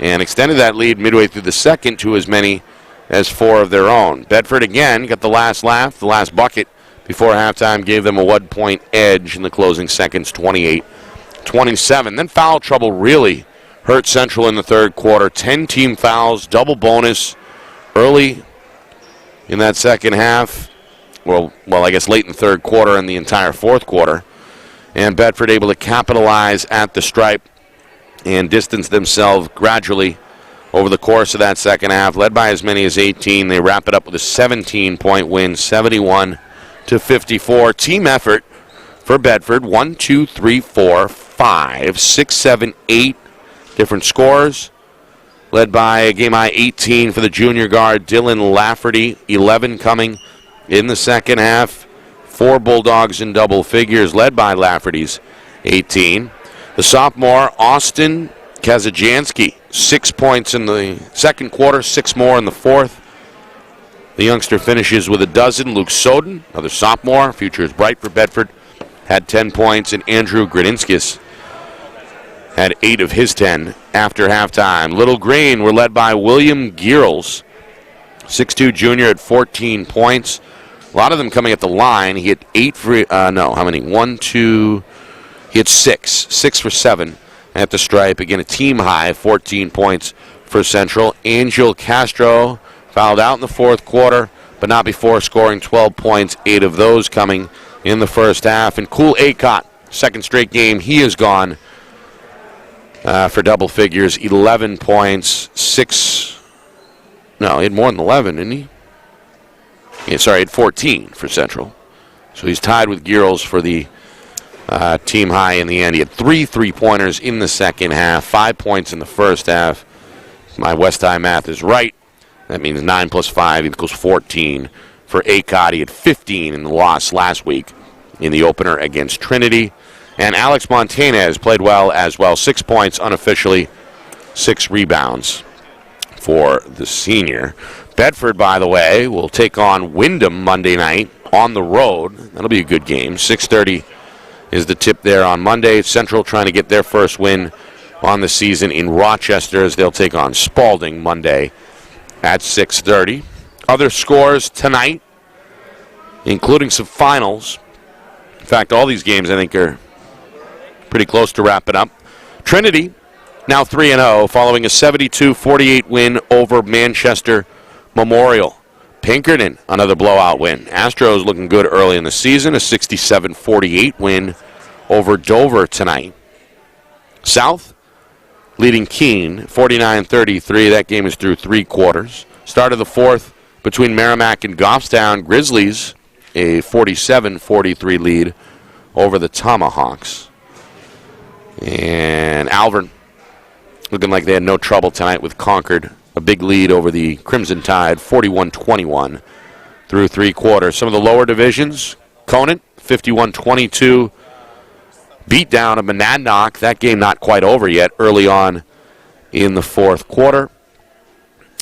and extended that lead midway through the second to as many as 4 of their own. Bedford again got the last laugh, the last bucket before halftime, gave them a 1-point edge in the closing seconds, 28-27. Then foul trouble really hurt Central in the third quarter. 10 team fouls, double bonus early in that second half. Well, I guess late in the third quarter and the entire fourth quarter. And Bedford able to capitalize at the stripe and distance themselves gradually over the course of that second half. Led by as many as 18. They wrap it up with a 17-point win, 71-54. Team effort for Bedford, 1, 2, 3, 4, 5, 6, 7, 8 different scores. Led by a game high 18 for the junior guard, Dylan Lafferty, 11 coming in the second half. 4 Bulldogs in double figures, led by Lafferty's 18. The sophomore, Austin Kazajanski, 6 points in the second quarter, 6 more in the fourth. The youngster finishes with a dozen. Luke Soden, another sophomore, future is bright for Bedford, had 10 points, and Andrew Gradinskis had 8 of his 10 after halftime. Little Green were led by William Gearls, 6'2 junior, at 14 points. A lot of them coming at the line. He had 8 for, how many? 1, 2, he had 6. 6 for 7 at the stripe. Again, a team high, 14 points for Central. Angel Castro fouled out in the fourth quarter, but not before scoring 12 points, 8 of those coming in the first half. And Cool Acott, second straight game, he is gone. for double figures, 11 points, no, he had more than 11, didn't he? Yeah, sorry, he had 14 for Central. So he's tied with Girls for the team high in the end. He had 3 3-pointers in the second half, 5 points in the first half. If my West High math is right, that means 9 plus 5 equals 14 for ACOT. He had 15 in the loss last week in the opener against Trinity. And Alex Montanez played well as well. 6 points unofficially, 6 rebounds for the senior. Bedford, by the way, will take on Wyndham Monday night on the road. That'll be a good game. 6:30 is the tip there on Monday. Central trying to get their first win on the season in Rochester as they'll take on Spalding Monday at 6:30. Other scores tonight, including some finals. In fact, all these games I think are pretty close to wrapping up. Trinity now 3-0 following a 72-48 win over Manchester Memorial. Pinkerton, another blowout win. Astros looking good early in the season, a 67-48 win over Dover tonight. South leading Keene 49-33. That game is through 3 quarters. Start of the fourth between Merrimack and Goffstown. Grizzlies a 47-43 lead over the Tomahawks. And Alvern looking like they had no trouble tonight with Concord. A big lead over the Crimson Tide, 41-21 through 3 quarters. Some of the lower divisions, Conant, 51-22 beat down of Monadnock. That game not quite over yet, early on in the fourth quarter.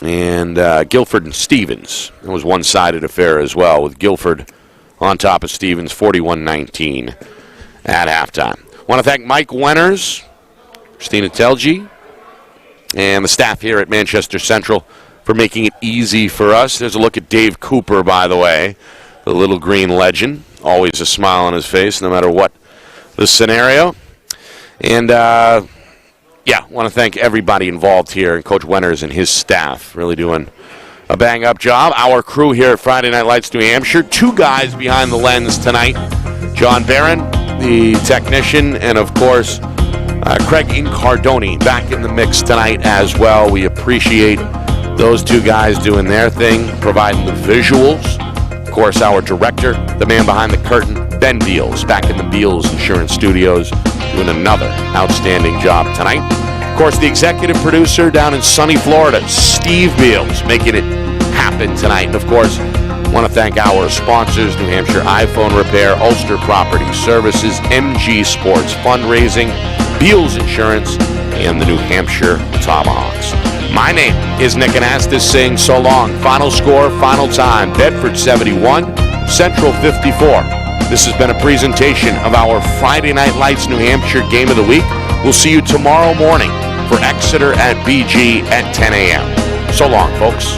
And Guilford and Stevens. It was one-sided affair as well, with Guilford on top of Stevens, 41-19 at halftime. Want to thank Mike Wenners, Christina Telgi, and the staff here at Manchester Central for making it easy for us. There's a look at Dave Cooper, by the way, the little green legend. Always a smile on his face, no matter what the scenario. And, want to thank everybody involved here, and Coach Wenners and his staff really doing a bang-up job. Our crew here at Friday Night Lights New Hampshire, 2 guys behind the lens tonight. John Barron, the technician, and, of course, Craig Incardoni back in the mix tonight as well. We appreciate those 2 guys doing their thing, providing the visuals. Of course, our director, the man behind the curtain, Ben Beals, back in the Beals Insurance Studios, doing another outstanding job tonight. Of course, the executive producer down in sunny Florida, Steve Beals, making it happen tonight. And, of course, want to thank our sponsors, New Hampshire iPhone Repair, Ulster Property Services, MG Sports Fundraising, Beals Insurance, and the New Hampshire Tomahawks. My name is Nick Anastas saying so long. Final score, final time, Bedford 71, Central 54. This has been a presentation of our Friday Night Lights New Hampshire Game of the Week. We'll see you tomorrow morning for Exeter at BG at 10 a.m. So long, folks.